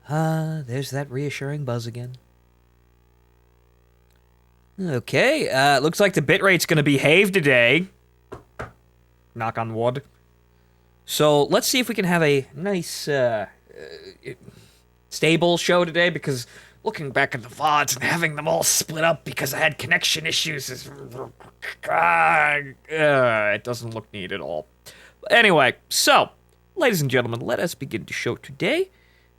There's that reassuring buzz again. Okay, looks like the bitrate's gonna behave today. Knock on wood. So, let's see if we can have a nice, stable show today, because looking back at the VODs and having them all split up because I had connection issues is... it doesn't look neat at all. Anyway, so, ladies and gentlemen, let us begin the show today.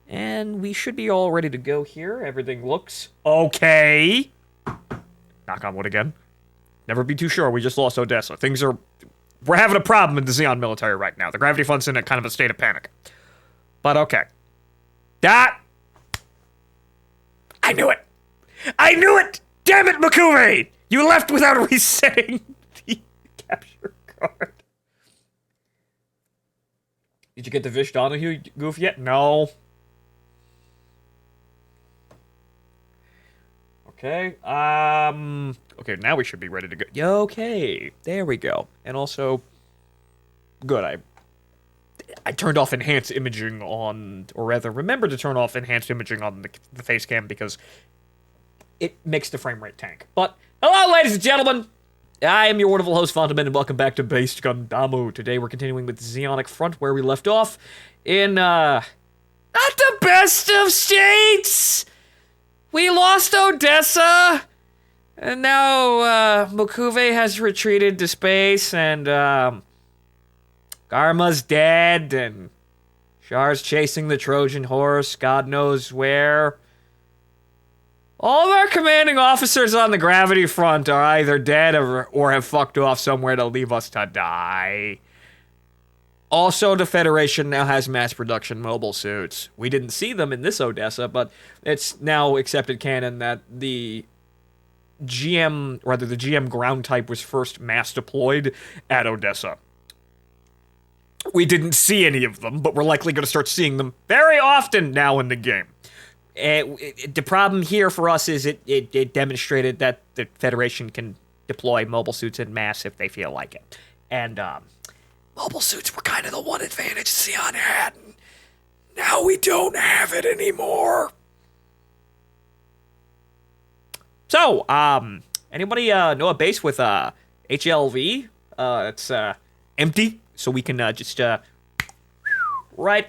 And we should be all ready to go here. Everything looks okay. Knock on wood again. Never be too sure. We just lost Odessa. We're having a problem in the Zeon military right now. The Gravity Fund's in a kind of a state of panic. But okay. I knew it! I knew it! Damn it, Makuve! You left without resetting the capture card. Did you get the Vish Donahue goof yet? No. Okay, okay, now we should be ready to go. Okay, there we go. And also, good, I turned off enhanced imaging on, or rather, remembered to turn off enhanced imaging on the face cam because it makes the frame rate tank. But, hello, ladies and gentlemen! I am your wonderful host, Phontomen, and welcome back to Based Gundamu. Today we're continuing with the Zeonic front where we left off in, not the best of states! We lost Odessa! And now, Makuve has retreated to space, and, Garma's dead, and Char's chasing the Trojan horse, God knows where. All of our commanding officers on the gravity front are either dead or have fucked off somewhere to leave us to die. Also, the Federation now has mass production mobile suits. We didn't see them in this Odessa, but it's now accepted canon that the GM ground type was first mass deployed at Odessa. We didn't see any of them, but we're likely going to start seeing them very often now in the game. The problem here for us is it demonstrated that the Federation can deploy mobile suits en masse if they feel like it. And, mobile suits were kind of the one advantage Zeon had. Now we don't have it anymore. So, anybody know a base with HLV? It's empty, so we can just right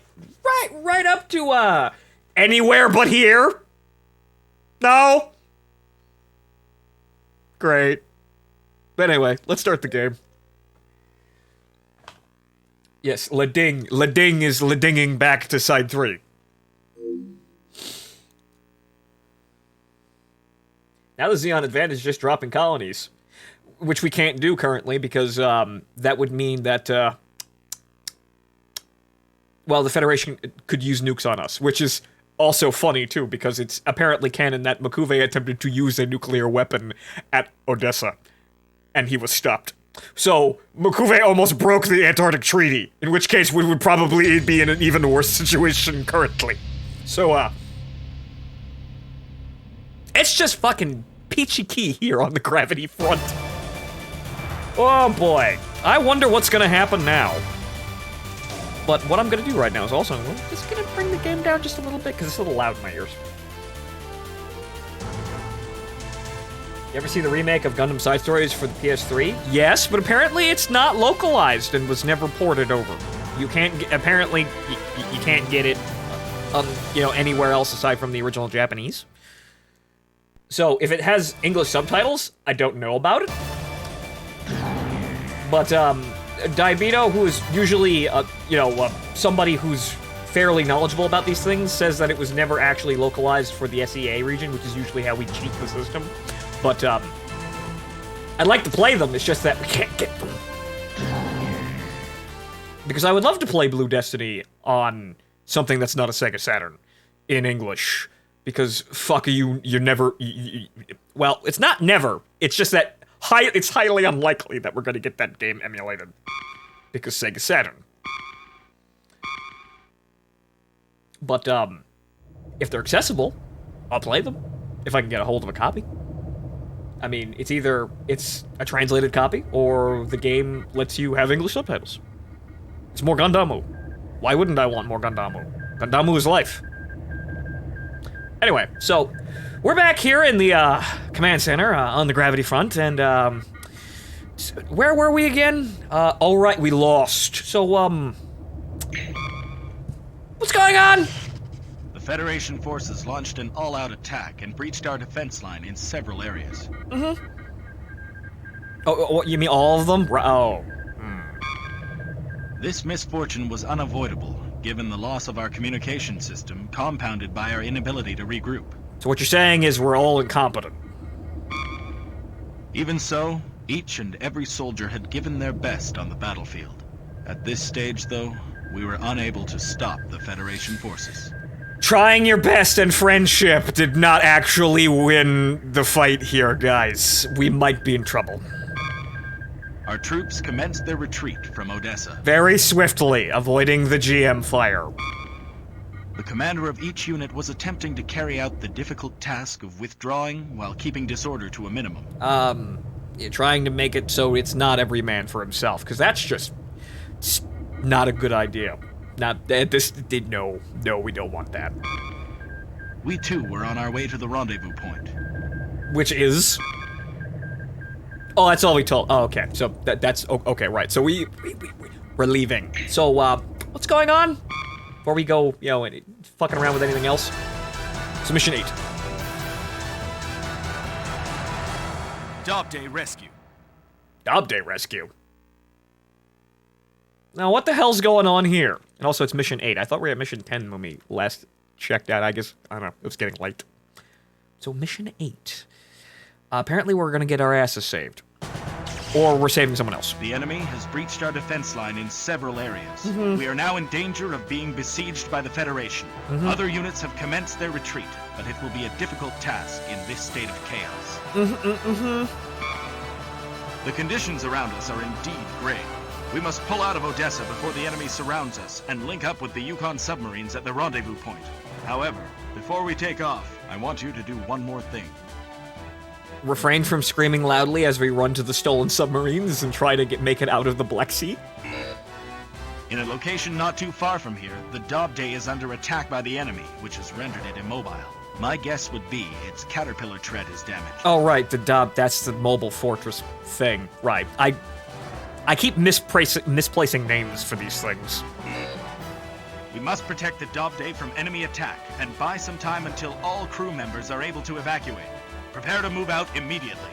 up to anywhere but here. No. Great. But anyway, let's start the game. Yes, Lading. Lading is Ladinging back to side 3. Now the Zeon advantage is just dropping colonies. Which we can't do currently because, that would mean that, well, the Federation could use nukes on us. Which is also funny, too, because it's apparently canon that Makuve attempted to use a nuclear weapon at Odessa. And he was stopped. So, Makuve almost broke the Antarctic Treaty, in which case we would probably be in an even worse situation currently. So, it's just fucking peachy key here on the gravity front. Oh boy, I wonder what's gonna happen now. But what I'm gonna do right now is also, I'm just gonna bring the game down just a little bit, because it's a little loud in my ears. You ever see the remake of Gundam Side Stories for the PS3? Yes, but apparently it's not localized and was never ported over. You can't apparently you can't get it, anywhere else aside from the original Japanese. So if it has English subtitles, I don't know about it. But Daibito, who is usually somebody who's fairly knowledgeable about these things, says that it was never actually localized for the SEA region, which is usually how we cheat the system. But, I'd like to play them, it's just that we can't get them. Because I would love to play Blue Destiny on something that's not a Sega Saturn in English. Because, fuck you're never... well, it's not never, it's just that it's highly unlikely that we're gonna get that game emulated. Because Sega Saturn. But, if they're accessible, I'll play them. If I can get a hold of a copy. I mean, it's either it's a translated copy, or the game lets you have English subtitles. It's more Gundamu. Why wouldn't I want more Gundamu? Gundamu is life. Anyway, so we're back here in the command center on the gravity front, and where were we again? Oh right, we lost. So what's going on? The Federation forces launched an all-out attack and breached our defense line in several areas. Mm-hmm. Oh, you mean all of them? Oh. This misfortune was unavoidable, given the loss of our communication system, compounded by our inability to regroup. So what you're saying is we're all incompetent. Even so, each and every soldier had given their best on the battlefield. At this stage, though, we were unable to stop the Federation forces. Trying your best and friendship did not actually win the fight here, guys. We might be in trouble. Our troops commenced their retreat from Odessa. Very swiftly, avoiding the GM fire. The commander of each unit was attempting to carry out the difficult task of withdrawing while keeping disorder to a minimum. Yeah, trying to make it so it's not every man for himself, because that's just not a good idea. No, we don't want that. We too were on our way to the rendezvous point. Which is? Oh, that's all we told. Oh, okay. So that's okay, right. So we're leaving. So what's going on? Before we go, you know, fucking around with anything else. So mission 8. Job Day Rescue. Job Day Rescue. Now, what the hell's going on here? And also, it's mission 8. I thought we were at mission 10 when we last checked out. I guess, I don't know, it was getting late. So, mission 8. Apparently, we're gonna get our asses saved. Or we're saving someone else. The enemy has breached our defense line in several areas. We are now in danger of being besieged by the Federation. Other units have commenced their retreat, but it will be a difficult task in this state of chaos. The conditions around us are indeed grave. We must pull out of Odessa before the enemy surrounds us and link up with the Yukon submarines at the rendezvous point. However, before we take off, I want you to do one more thing. Refrain from screaming loudly as we run to the stolen submarines and try to make it out of the Black Sea. In a location not too far from here, the Dobday is under attack by the enemy, which has rendered it immobile. My guess would be its caterpillar tread is damaged. Oh, right, the Dob, that's the mobile fortress thing. Right, I keep misplacing names for these things. We must protect the Dobday from enemy attack and buy some time until all crew members are able to evacuate. Prepare to move out immediately.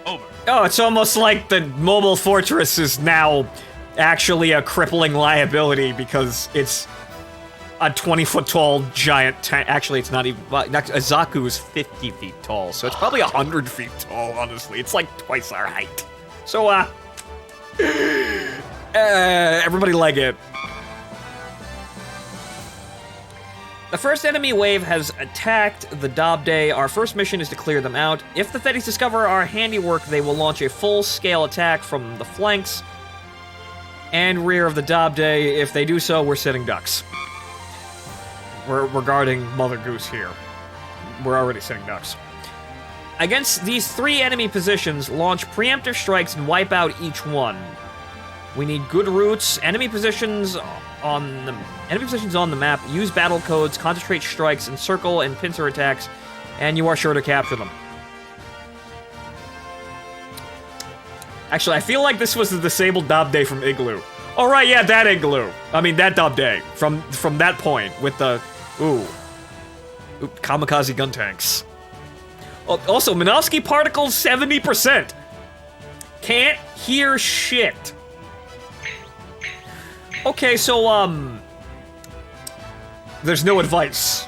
Over. Oh, it's almost like the mobile fortress is now actually a crippling liability because it's a 20-foot-tall giant tank. Actually, it's not even. Well, a Zaku is 50 feet tall, so it's probably 100 feet tall, honestly. It's like twice our height. So, everybody leg it. The first enemy wave has attacked the Dobday. Our first mission is to clear them out. If the Thetis discover our handiwork, they will launch a full-scale attack from the flanks and rear of the Dobday. If they do so, we're sitting ducks. We're guarding Mother Goose here. We're already sitting ducks. Against these 3 enemy positions, launch preemptive strikes and wipe out each one. We need good routes, enemy positions on the map, use battle codes, concentrate strikes, encircle and pincer attacks, and you are sure to capture them. Actually, I feel like this was the disabled Dobday from Igloo. Oh right, yeah, that Igloo. I mean, that Dobday from that point with the kamikaze gun tanks. Oh, also, Minovsky particles 70%. Can't hear shit. Okay, so, there's no advice.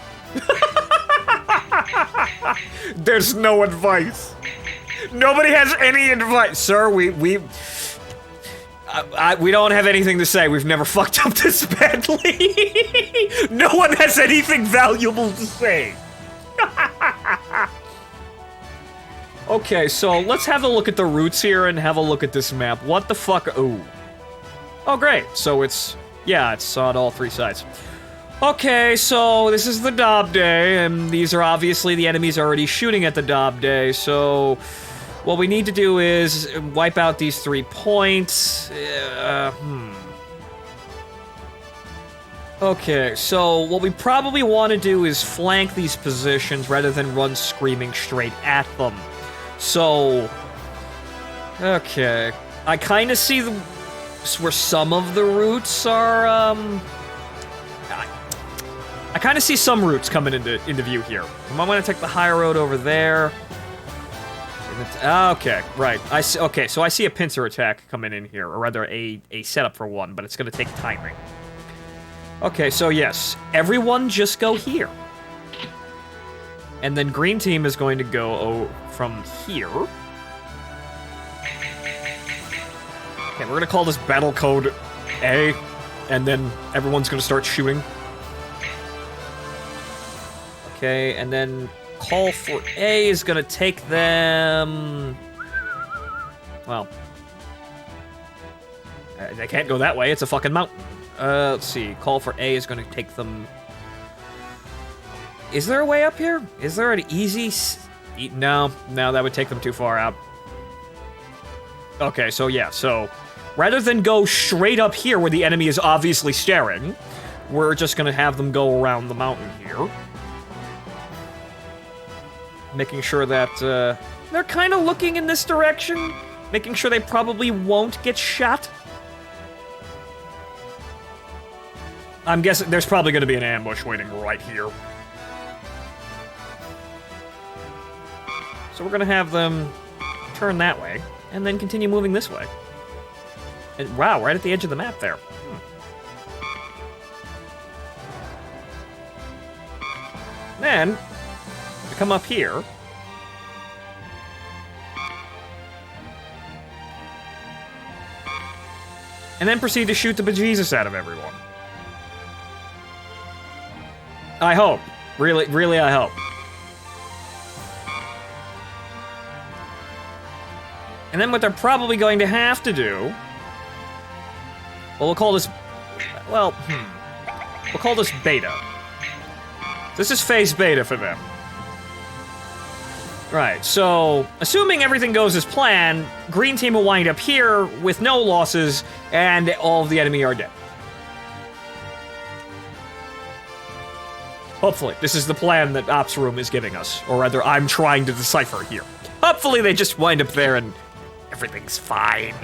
There's no advice. Nobody has any advice. Sir, we don't have anything to say. We've never fucked up this badly. No one has anything valuable to say. Okay, so let's have a look at the routes here and have a look at this map. What the fuck? Ooh. Oh, great. So it's on all 3 sides. Okay, so this is the Dobday, and these are obviously the enemies already shooting at the Dobday, so what we need to do is wipe out these 3 points. Okay, so what we probably want to do is flank these positions rather than run screaming straight at them. So, okay, I kind of see where some of the routes are. I kind of see some routes coming into view here. I'm going to take the high road over there. Okay, right. I see. Okay, so I see a pincer attack coming in here, or rather a setup for one, but it's going to take timing. Okay, so yes, everyone just go here. And then green team is going to go from here. Okay, we're going to call this battle code A, and then everyone's going to start shooting. Okay, and then call for A is going to take them... Well, they can't go that way, it's a fucking mountain. Let's see. Call for A is going to take them... Is there a way up here? Is there an easy... No, that would take them too far out. Okay, so yeah, so... Rather than go straight up here where the enemy is obviously staring, we're just going to have them go around the mountain here. Making sure that, they're kind of looking in this direction. Making sure they probably won't get shot. I'm guessing there's probably going to be an ambush waiting right here. So we're going to have them turn that way, and then continue moving this way. And wow, right at the edge of the map there. Then, we come up here. And then proceed to shoot the bejesus out of everyone. I hope. Really, really, I hope. And then what they're probably going to have to do... Well, we'll call this... Well, we'll call this beta. This is phase beta for them. Right, so... Assuming everything goes as planned, green team will wind up here with no losses, and all of the enemy are dead. Hopefully. This is the plan that Ops Room is giving us. Or rather, I'm trying to decipher here. Hopefully they just wind up there and everything's fine.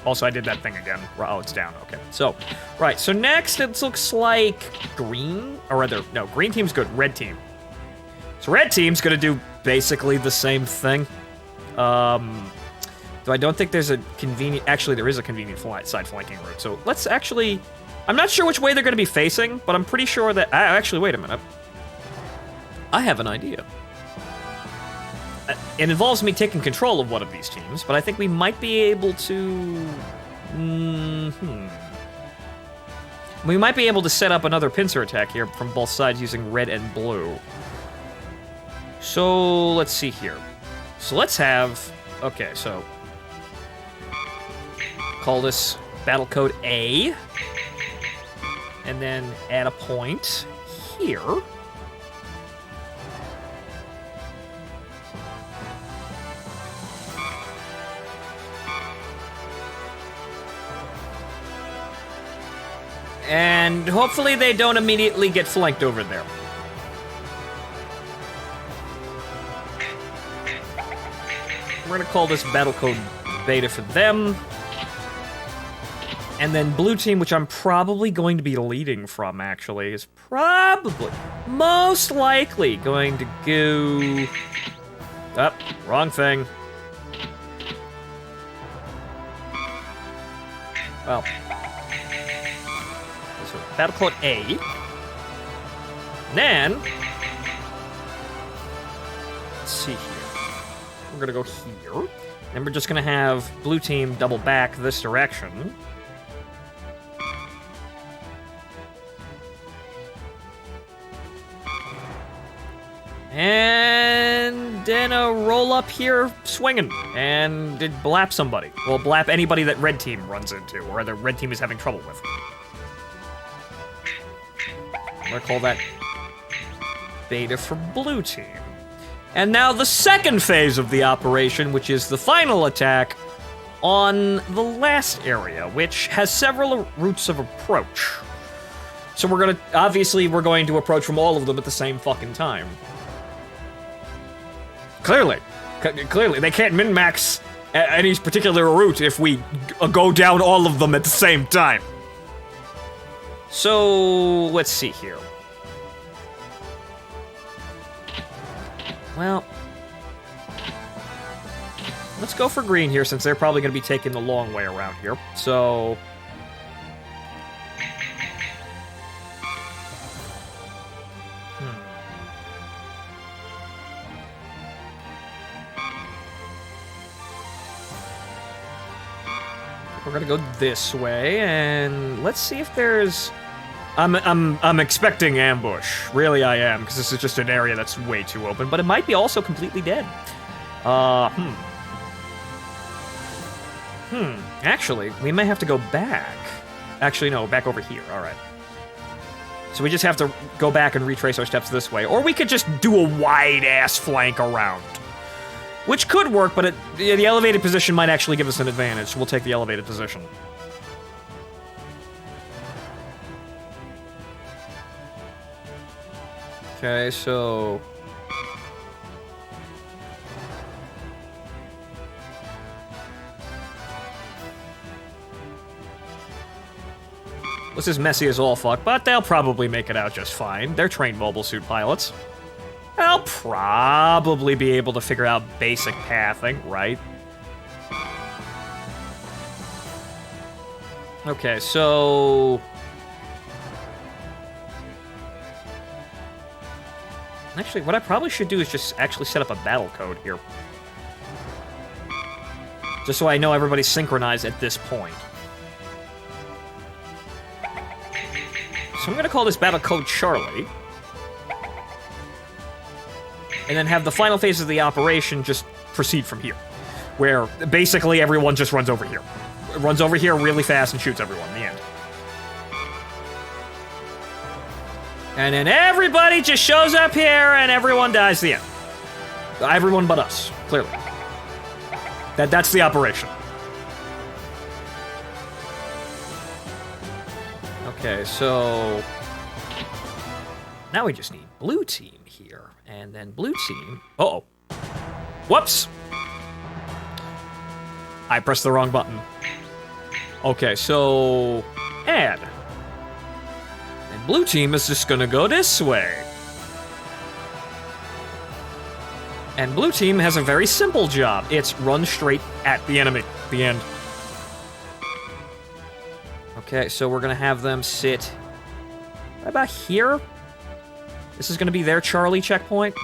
Also, I did that thing again. Oh, it's down. Okay. So, right. So next, it looks like green. Or rather, no, green team's good. Red team. So red team's gonna do basically the same thing. Though I don't think there's a convenient... Actually, there is a convenient side flanking route. So let's actually... I'm not sure which way they're gonna be facing, but I'm pretty sure that... Actually, wait a minute. I have an idea. It involves me taking control of one of these teams, but I think we might be able to... We might be able to set up another pincer attack here from both sides using red and blue. So, let's see here. So let's have... Okay, so... Call this battle code A. And then add a point here. And hopefully they don't immediately get flanked over there. We're gonna call this battle code beta for them. And then blue team, which I'm probably going to be leading from, actually, is probably, most likely, going to go... Oh, wrong thing. Well... So, battle code A. And then... Let's see here. We're gonna go here. And we're just gonna have blue team double back this direction. And then a roll up here swinging. And it blap somebody. Well, blap anybody that red team runs into, or the red team is having trouble with. I'm gonna call that beta for blue team. And now the second phase of the operation, which is the final attack on the last area, which has several routes of approach. So we're gonna, obviously, we're going to approach from all of them at the same fucking time. Clearly. Clearly, they can't min-max any particular route if we go down all of them at the same time. So, let's see here. Well, let's go for green here, since they're probably going to be taking the long way around here. So... We're gonna go this way, and let's see if there's... I'm expecting ambush. Really, I am, because this is just an area that's way too open, but it might be also completely dead. Actually, we may have to go back. Actually, no, back over here, alright. So we just have to go back and retrace our steps this way, or we could just do a wide-ass flank around. Which could work, but the elevated position might actually give us an advantage, so we'll take the elevated position. Okay, so... This is messy as all fuck, but they'll probably make it out just fine. They're trained mobile suit pilots. They'll probably be able to figure out basic pathing, right? Okay, so... Actually, what I probably should do is just actually set up a battle code here. Just so I know everybody's synchronized at this point. So I'm gonna call this battle code Charlie. And then have the final phase of the operation just proceed from here. Where basically everyone just runs over here. Runs over here really fast and shoots everyone in the end. And then everybody just shows up here and everyone dies at the end. Everyone but us, clearly. That's the operation. Okay, so... Now we just need blue team here. And then blue team... Uh-oh. Whoops! I pressed the wrong button. Okay, so... Add. And blue team is just gonna go this way. And blue team has a very simple job. It's run straight at the enemy. The end. Okay, so we're gonna have them sit... Right about here? This is gonna be their Charlie checkpoint.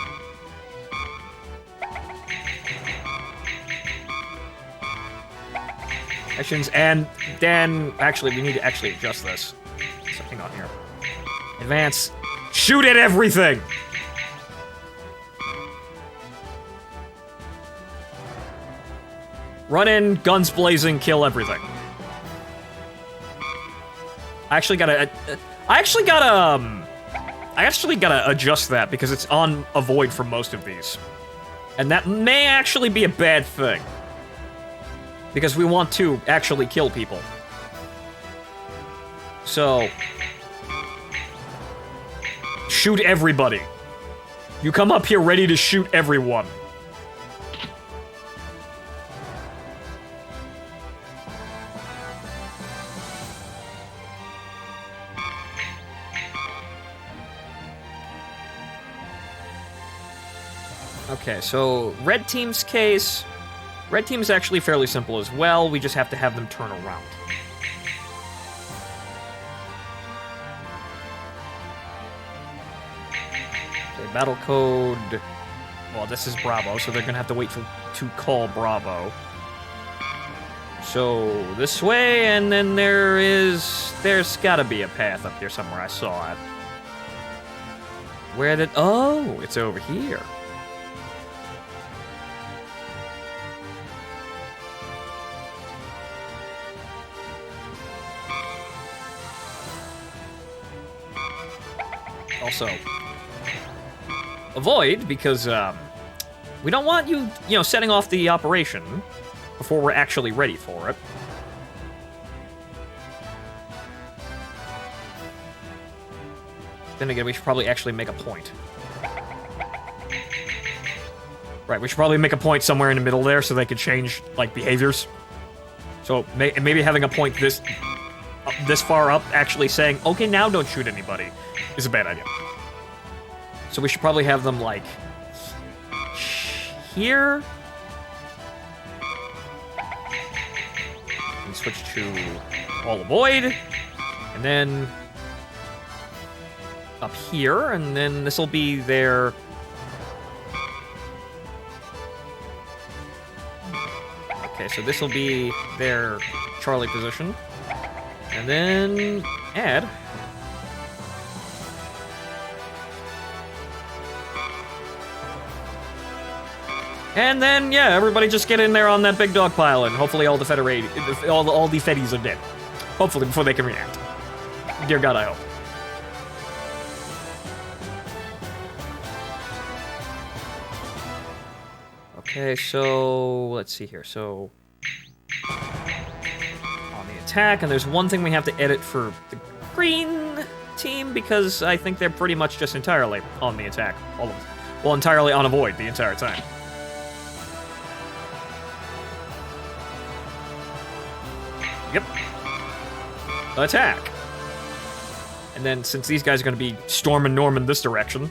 Actions, and then... Actually, we need to actually adjust this. So hang on here. Advance. Shoot at everything! Run in, guns blazing, kill everything. I actually gotta adjust that because it's on avoid for most of these. And that may actually be a bad thing. Because we want to actually kill people. So... Shoot everybody. You come up here ready to shoot everyone. Okay, so red team's case, red team is actually fairly simple as well. We just have to have them turn around. Okay, battle code. Well, this is Bravo, so they're gonna have to wait to call Bravo. So this way, and then there's gotta be a path up here somewhere. I saw it. Where did? Oh, it's over here. Also, avoid, because we don't want you setting off the operation before we're actually ready for it. Then again, we should probably actually make a point. Right, we should probably make a point somewhere in the middle there so they could change, like, behaviors. So maybe having a point this far up, actually saying, okay, now don't shoot anybody, is a bad idea. So we should probably have them, like, here. And switch to all avoid. And then up here, and then this will be their... Okay, so this will be their Charlie position. And then add. And then, yeah, everybody just get in there on that big dog pile, and hopefully all the all the Fetties are dead. Hopefully, before they can react. Dear God, I hope. Okay, so let's see here. So on the attack, and there's one thing we have to edit for the green team because I think they're pretty much just entirely on the attack, all of them. Well, entirely on avoid the entire time. Yep. Attack. And then since these guys are going to be storming Norman this direction.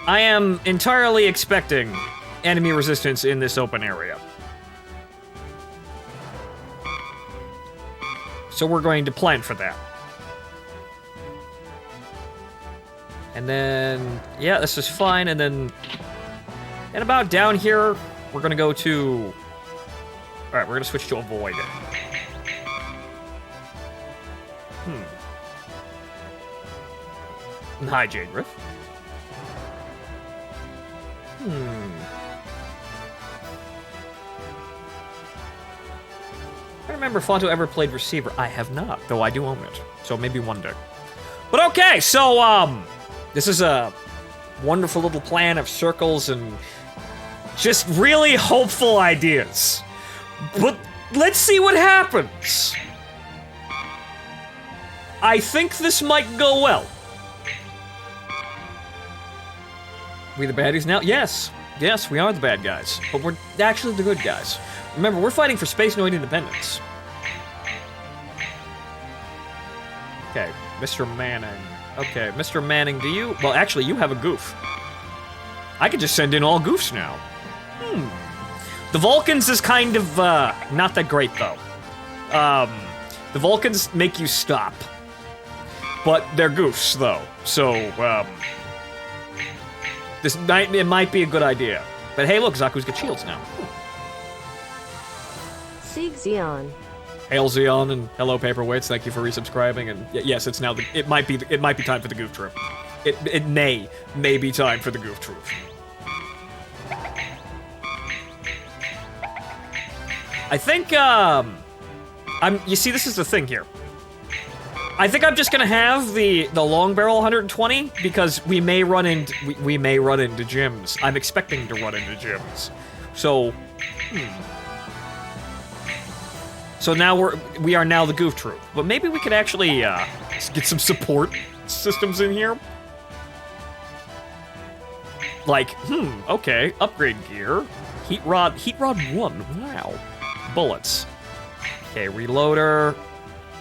I am entirely expecting enemy resistance in this open area. So we're going to plan for that. And then, yeah, this is fine. And then, and about down here, we're gonna go to... Alright, we're gonna switch to avoid. Hi, Jade Riff. I remember Phonto ever played receiver. I have not, though I do own it. So maybe one day. But okay, so, this is a wonderful little plan of circles and just really hopeful ideas. But let's see what happens. I think this might go well. We the baddies now? Yes. Yes, we are the bad guys. But we're actually the good guys. Remember, we're fighting for Spacenoid independence. Okay, Mr. Manning. Okay, Mr. Manning, do you... Well, actually, you have a goof. I could just send in all goofs now. The Vulcans is kind of, not that great, though. The Vulcans make you stop. But they're goofs, though. So, it might be a good idea. But hey, look, Zaku's got shields now. Sig Zeon. Hail Zeon and hello Paperweights, thank you for resubscribing. And yes, it's now it might be time for the goof troop. It may be time for the goof troop. I think you see, this is the thing here. I think I'm just gonna have the long barrel 120 because we may run into gyms. I'm expecting to run into gyms. So So now we are now the goof troop. But maybe we could actually get some support systems in here. Like, okay, upgrade gear. Heat rod 1, wow. Bullets. Okay, reloader.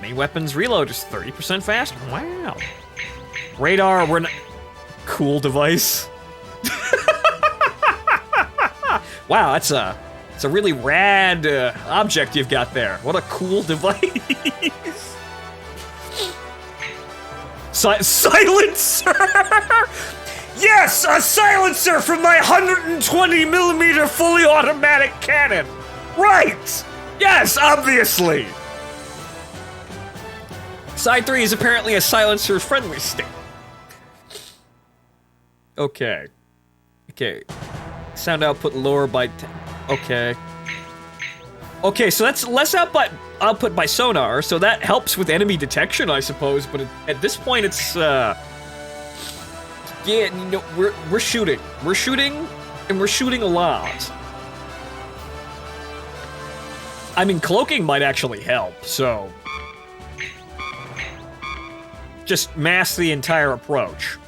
Main weapons reload is 30% fast, wow. Radar, we're not... Cool device. Wow, it's a really rad object you've got there. What a cool device. Silencer! Yes, a silencer from my 120mm fully automatic cannon. Right! Yes, obviously. Side 3 is apparently a silencer-friendly stick. Okay. Okay. Sound output lower by 10. Okay. Okay, so that's less output by sonar, so that helps with enemy detection, I suppose, but at this point it's, yeah, you know, we're shooting. We're shooting, and we're shooting a lot. I mean, cloaking might actually help, so... Just mask the entire approach.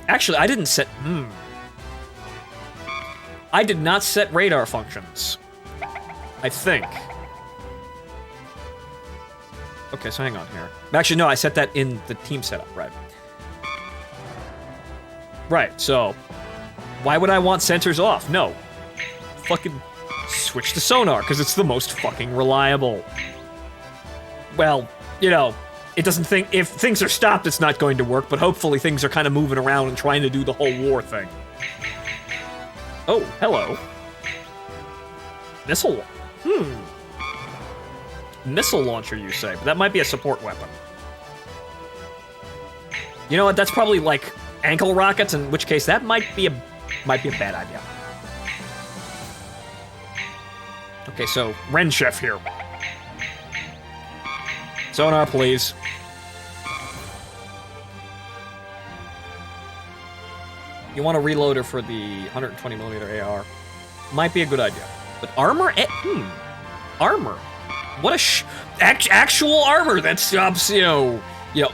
Actually, I didn't set... I did not set radar functions. I think. Okay, so hang on here. Actually, no, I set that in the team setup, right. Right, so... Why would I want sensors off? No. Fucking switch to sonar, because it's the most fucking reliable. Well, you know, it doesn't think... If things are stopped, it's not going to work, but hopefully things are kind of moving around and trying to do the whole war thing. Oh, hello. Missile... Missile launcher, you say, but that might be a support weapon. You know what, that's probably, like, ankle rockets, in which case that might be a bad idea. Okay, so, Ren Chef here. Sonar, please. You want a reloader for the 120mm AR. Might be a good idea. But armor? Armor. What a actual armor that stops, you know,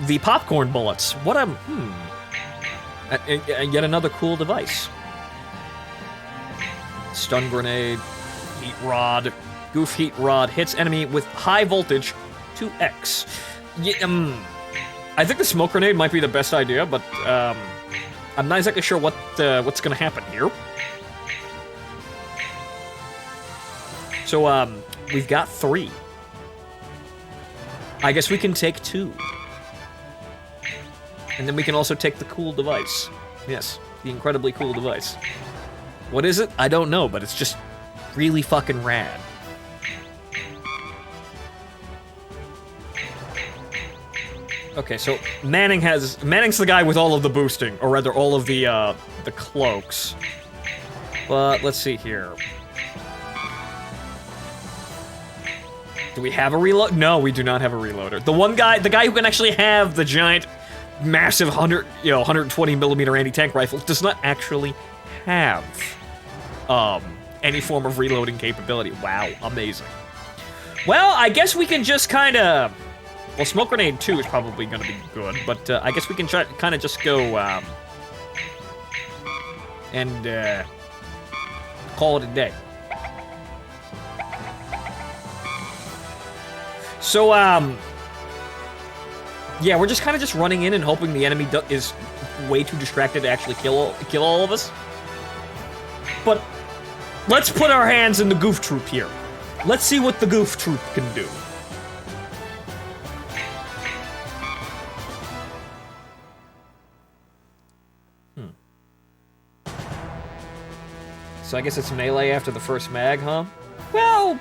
the popcorn bullets. What a, yet another cool device. Stun grenade, heat rod, goof heat rod hits enemy with high voltage 2x. Yeah, I think the smoke grenade might be the best idea, but I'm not exactly sure what's gonna happen here. So we've got 3. I guess we can take 2. And then we can also take the cool device. Yes, the incredibly cool device. What is it? I don't know, but it's just really fucking rad. Okay, so Manning's the guy with all of the boosting, or rather all of the cloaks. But let's see here. Do we have a reload? No, we do not have a reloader. The guy who can actually have the giant, massive 120mm anti-tank rifle does not actually have any form of reloading capability. Wow, amazing. Well, I guess we can just kind of... Well, Smoke Grenade 2 is probably going to be good, but I guess we can try kind of just go and call it a day. So, yeah, we're just kind of just running in and hoping the enemy is way too distracted to actually kill all of us. But let's put our hands in the Goof Troop here. Let's see what the Goof Troop can do. So I guess it's melee after the first mag, huh? Well...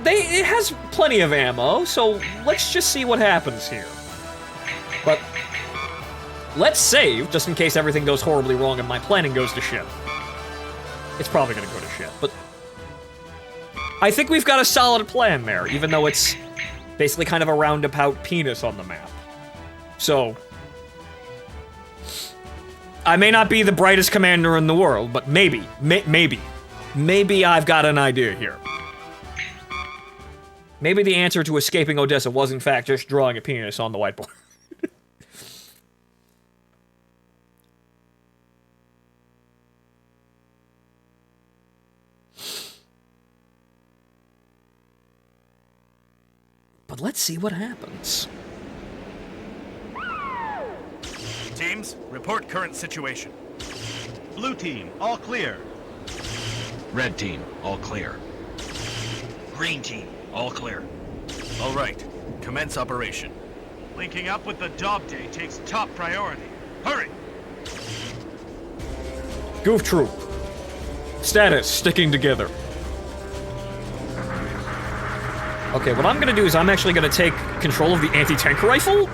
It has plenty of ammo, so let's just see what happens here. But let's save, just in case everything goes horribly wrong and my planning goes to shit. It's probably gonna go to shit, but I think we've got a solid plan there, even though it's basically kind of a roundabout penis on the map. So, I may not be the brightest commander in the world, but maybe I've got an idea here. Maybe the answer to escaping Odessa was, in fact, just drawing a penis on the whiteboard. But let's see what happens. Teams, report current situation. Blue team, all clear. Red team, all clear. Green team, all clear. All right, commence operation. Linking up with the Dob Day takes top priority. Hurry! Goof Troop. Status, sticking together. Okay, what I'm gonna do is I'm actually gonna take control of the anti-tank rifle,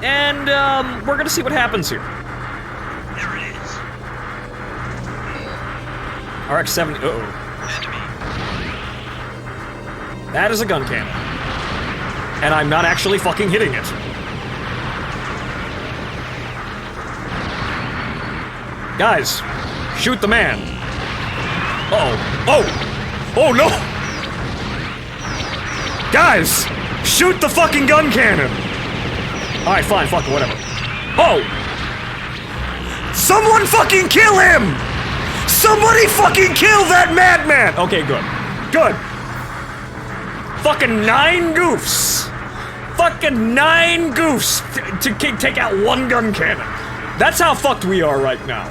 and we're gonna see what happens here. There it is. RX-70, uh-oh. That is a gun cannon. And I'm not actually fucking hitting it. Guys, shoot the man. Uh-oh. Oh! Oh, no! Guys, shoot the fucking gun cannon! Alright, fine, fuck it, whatever. Oh! Someone fucking kill him! Somebody fucking kill that madman! Okay, good. Good. Fucking 9 goofs. Fucking 9 goofs to take out 1 gun cannon. That's how fucked we are right now.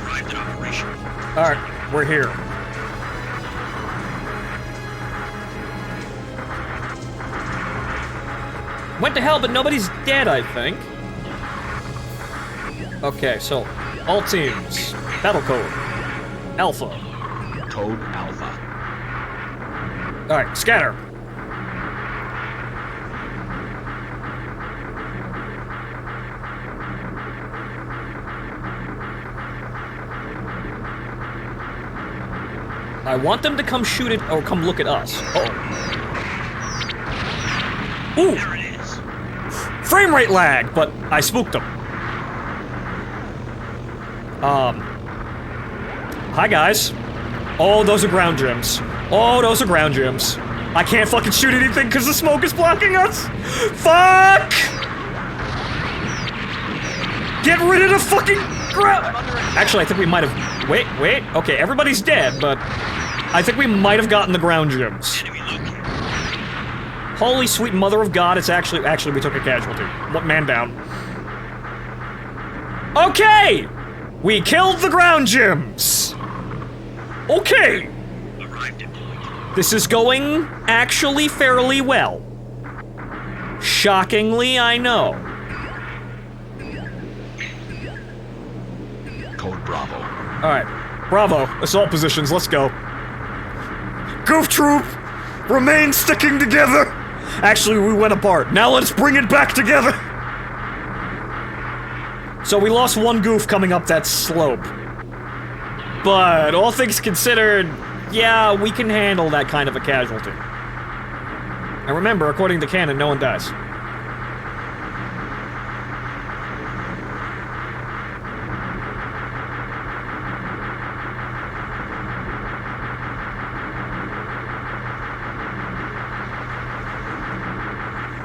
Arrived at operation. Alright, we're here. Went to hell, but nobody's dead, I think. Okay, so, all teams. Battle code. Alpha. Code Alpha. Alright, scatter. I want them to come shoot it, or come look at us. Uh-oh. Ooh! There it is. Frame rate lag, but I spooked them. Hi guys. Oh, those are ground gyms. Oh, those are ground gyms. I can't fucking shoot anything because the smoke is blocking us. Fuck! Get rid of the fucking ground. Actually, I think we might have. Wait. Okay, everybody's dead, but I think we might have gotten the ground gyms. Holy sweet mother of God! It's actually we took a casualty. What man down? Okay, we killed the ground gyms. Okay. This is going actually fairly well. Shockingly, I know. Code Bravo. Alright, Bravo, assault positions, let's go. Goof Troop, remain sticking together. Actually, we went apart. Now let's bring it back together. So we lost 1 goof coming up that slope. But all things considered, yeah, we can handle that kind of a casualty. And remember, according to canon, no one dies.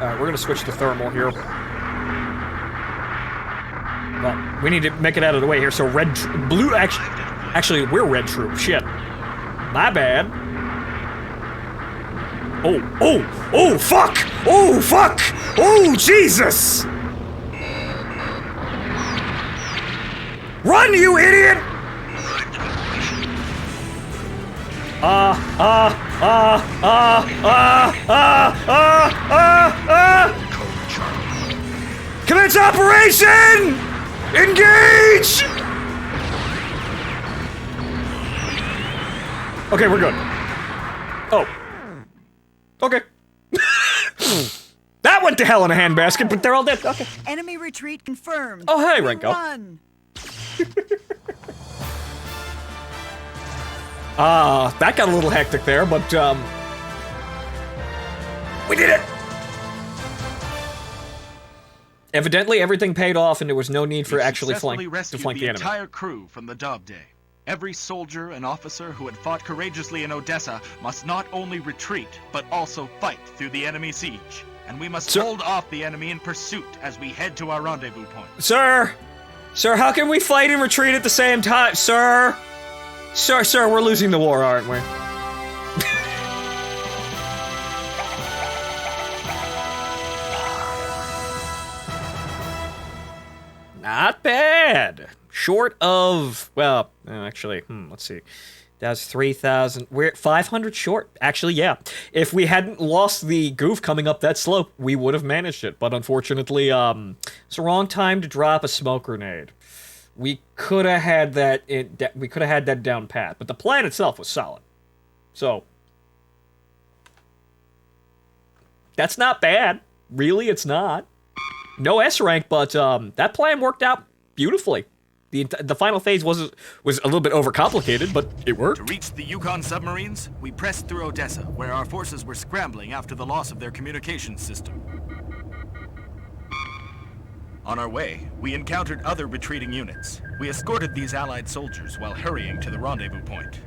Alright, we're gonna switch to thermal here. Well, we need to make it out of the way here, so blue, actually, we're red troop, shit. My bad. Oh, fuck! Oh, fuck! Oh, Jesus! Run, you idiot! Commence operation! Engage! Okay, we're good. Oh. Okay. That went to hell in a handbasket, but they're all dead. Okay. Enemy retreat confirmed. Oh, hey, We Renko. run. That got a little hectic there, but, we did it! Evidently, everything paid off, and there was no need for We actually to successfully flank rescued the the enemy. entire crew from the Dove Day. Every soldier and officer who had fought courageously in Odessa must not only retreat, but also fight through the enemy siege. And we must Sir- hold off the enemy in pursuit as we head to our rendezvous point. Sir! Sir, how can we fight and retreat at the same time? Sir! Sir, we're losing the war, aren't we? Not bad. Short of, well, actually, let's see. That's 3,000. We're at 500 short. Actually, yeah. If we hadn't lost the goof coming up that slope, we would have managed it. But unfortunately, it's the wrong time to drop a smoke grenade. We could have had that. We could have had that down pat. But the plan itself was solid. So that's not bad. Really, it's not. No S rank, but that plan worked out beautifully. The final phase was a little bit overcomplicated, but it To worked. reach the Yukon submarines, we pressed through Odessa, where our forces were scrambling after the loss of their communications system. On our way, we encountered other retreating units. We escorted these Allied soldiers while hurrying to the rendezvous point.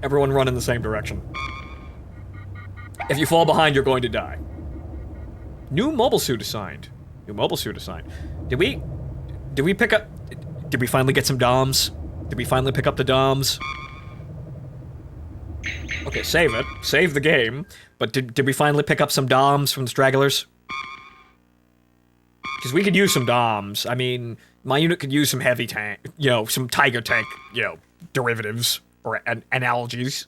Everyone run in the same direction. If you fall behind, you're going to die. New mobile suit assigned. New mobile suit assigned. Did we pick up... Did we finally get some DOMs? Did we finally pick up the DOMs? Okay, save it. Save the game. But did we finally pick up some DOMs from the stragglers? Because we could use some DOMs. I mean, my unit could use some heavy tank... You know, some Tiger tank, you know, derivatives. Or analogies.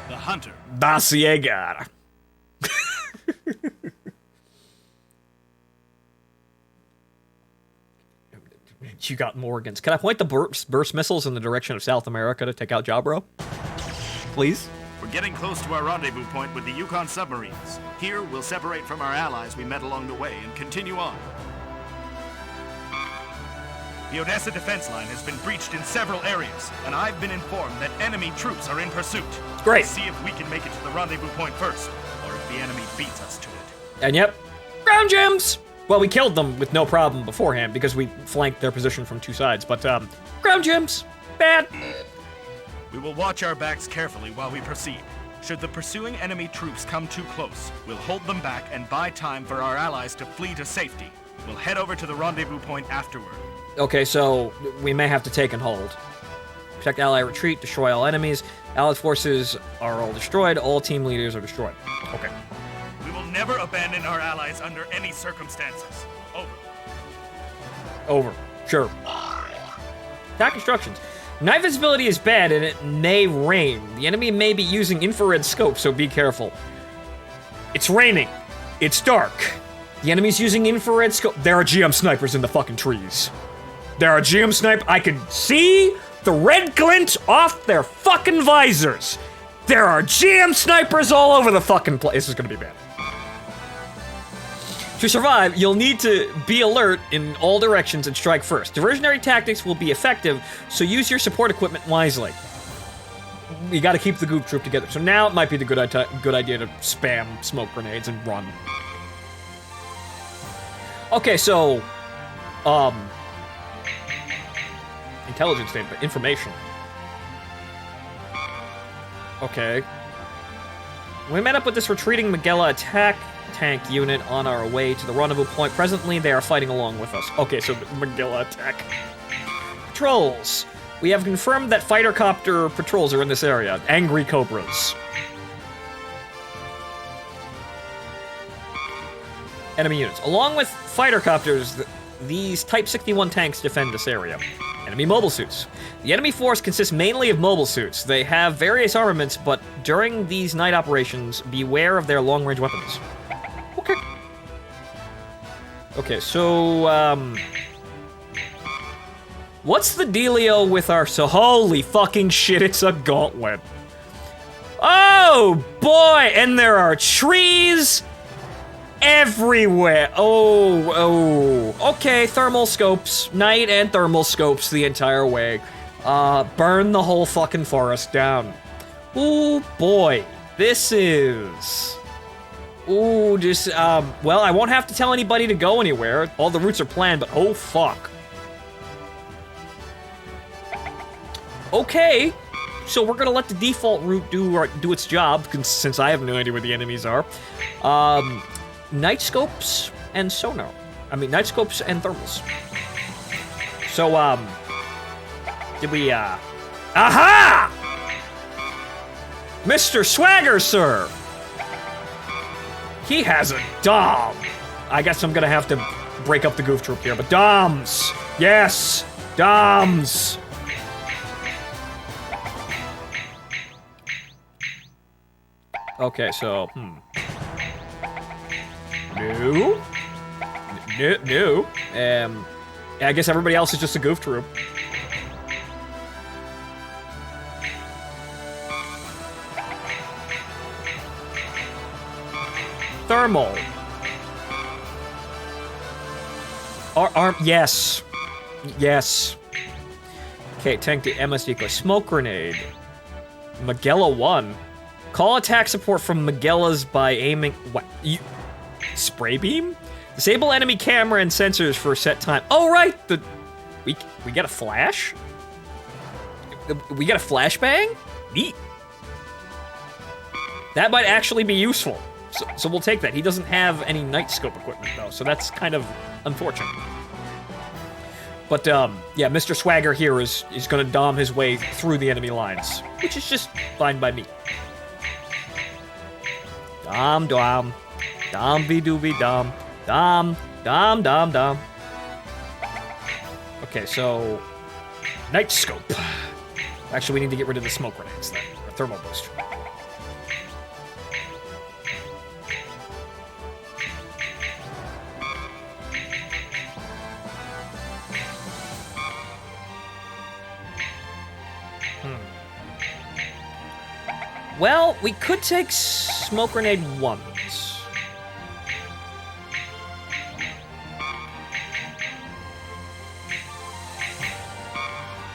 The Hunter. Das Jäger. You got Morgans. Can I point the burst missiles in the direction of South America to take out Jabro? Please? We're getting close to our rendezvous point with the Yukon submarines. Here, we'll separate from our allies we met along the way and continue on. The Odessa defense line has been breached in several areas, and I've been informed that enemy troops are in pursuit. Great. Let's see if we can make it to the rendezvous point first, or if the enemy beats us to it. And yep, ground gems! Well, we killed them with no problem beforehand because we flanked their position from two sides, but, ground gems! Bad! We will watch our backs carefully while we proceed. Should the pursuing enemy troops come too close, we'll hold them back and buy time for our allies to flee to safety. We'll head over to the rendezvous point afterward. Okay, so we may have to take and hold. Protect ally retreat, destroy all enemies. Allied forces are all destroyed, all team leaders are destroyed. Okay. We will never abandon our allies under any circumstances. Over. Over. Sure. Attack instructions. Night visibility is bad and it may rain. The enemy may be using infrared scope, so be careful. It's raining. It's dark. The enemy's using infrared scope. There are GM snipers in the fucking trees. There are GM snipe. I can see the red glint off their fucking visors. There are GM snipers all over the fucking place. This is gonna be bad. To survive, you'll need to be alert in all directions and strike first. Diversionary tactics will be effective, so use your support equipment wisely. We gotta keep the goof troop together. So now it might be the good idea to spam smoke grenades and run. Okay, so, intelligence data, information. Okay. We met up with this retreating Magella attack tank unit on our way to the rendezvous point. Presently, they are fighting along with us. Okay, so the Magella attack. Patrols. We have confirmed that fighter copter patrols are in this area. Angry Cobras. Enemy units. Along with fighter copters, these Type 61 tanks defend this area. Enemy mobile suits. The enemy force consists mainly of mobile suits. They have various armaments, but during these night operations, beware of their long-range weapons. Okay. Okay, so, what's the dealio with our... So, holy fucking shit, it's a gauntlet. Oh, boy! And there are trees everywhere. Oh. Okay, thermal scopes. Night and thermal scopes the entire way. Burn the whole fucking forest down. Oh, boy. This is... Ooh, just, well, I won't have to tell anybody to go anywhere. All the routes are planned, but oh, fuck. Okay, so we're gonna let the default route do its job, since I have no idea where the enemies are. Night scopes and sonar. I mean, night scopes and thermals. So, did we, aha! Mr. Swagger, sir! He has a Dom. I guess I'm gonna have to break up the goof troop here, but Doms! Yes! Doms! Okay, so, No. I guess everybody else is just a goof troop. thermal. Arm, yes. Yes. Okay, tank the MS decoy. Smoke grenade. Magella 1. Call attack support from Magellas by aiming... What? Spray beam? Disable enemy camera and sensors for a set time. Oh, right! We get a flash? We get a flashbang? Neat. That might actually be useful. So we'll take that. He doesn't have any night scope equipment, though, so that's kind of unfortunate. But, yeah, Mr. Swagger here is gonna dom his way through the enemy lines, which is just fine by me. Dom, dom. Dom-be-doo-be, dom. Dom, dom, dom, dom. Okay, so... Night scope. Actually, we need to get rid of the smoke grenades, then. Or thermal boost. Well, we could take smoke grenade 1s.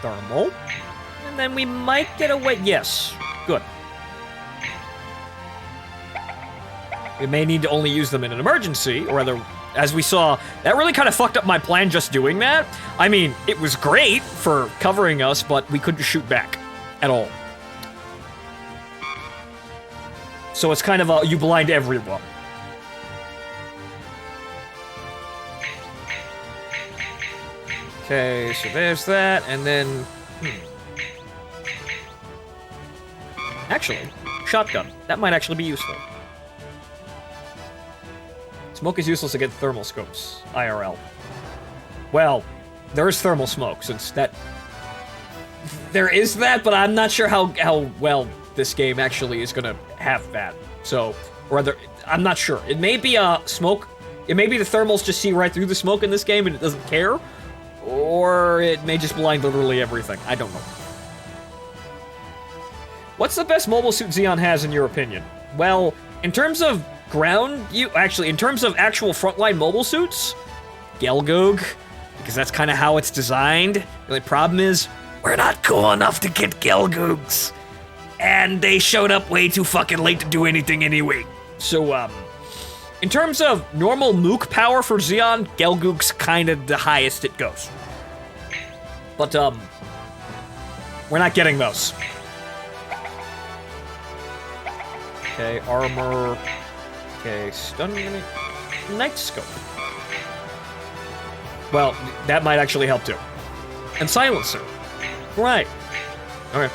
Thermal. And then we might get away. Yes. Good. We may need to only use them in an emergency, or rather, as we saw, that really kind of fucked up my plan just doing that. I mean, it was great for covering us, but we couldn't shoot back at all. So it's kind of a, you blind everyone. Okay, so there's that, and then... Actually, shotgun. That might actually be useful. Smoke is useless against thermal scopes, IRL. Well, there is thermal smoke, since that... There is that, but I'm not sure how well this game actually is gonna have that. So, or rather, I'm not sure. It may be smoke... It may be the thermals just see right through the smoke in this game and it doesn't care. Or it may just blind literally everything. I don't know. What's the best mobile suit Zeon has in your opinion? Well, in terms of in terms of actual frontline mobile suits, Gelgoog, because that's kind of how it's designed. The only problem is, we're not cool enough to get Gelgoogs. And they showed up way too fucking late to do anything anyway. So, in terms of normal mook power for Zeon, Gelgoog's kind of the highest it goes. But, we're not getting those. Okay, armor. Okay, stun grenade. Night scope. Well, that might actually help too. And silencer. Right. Okay.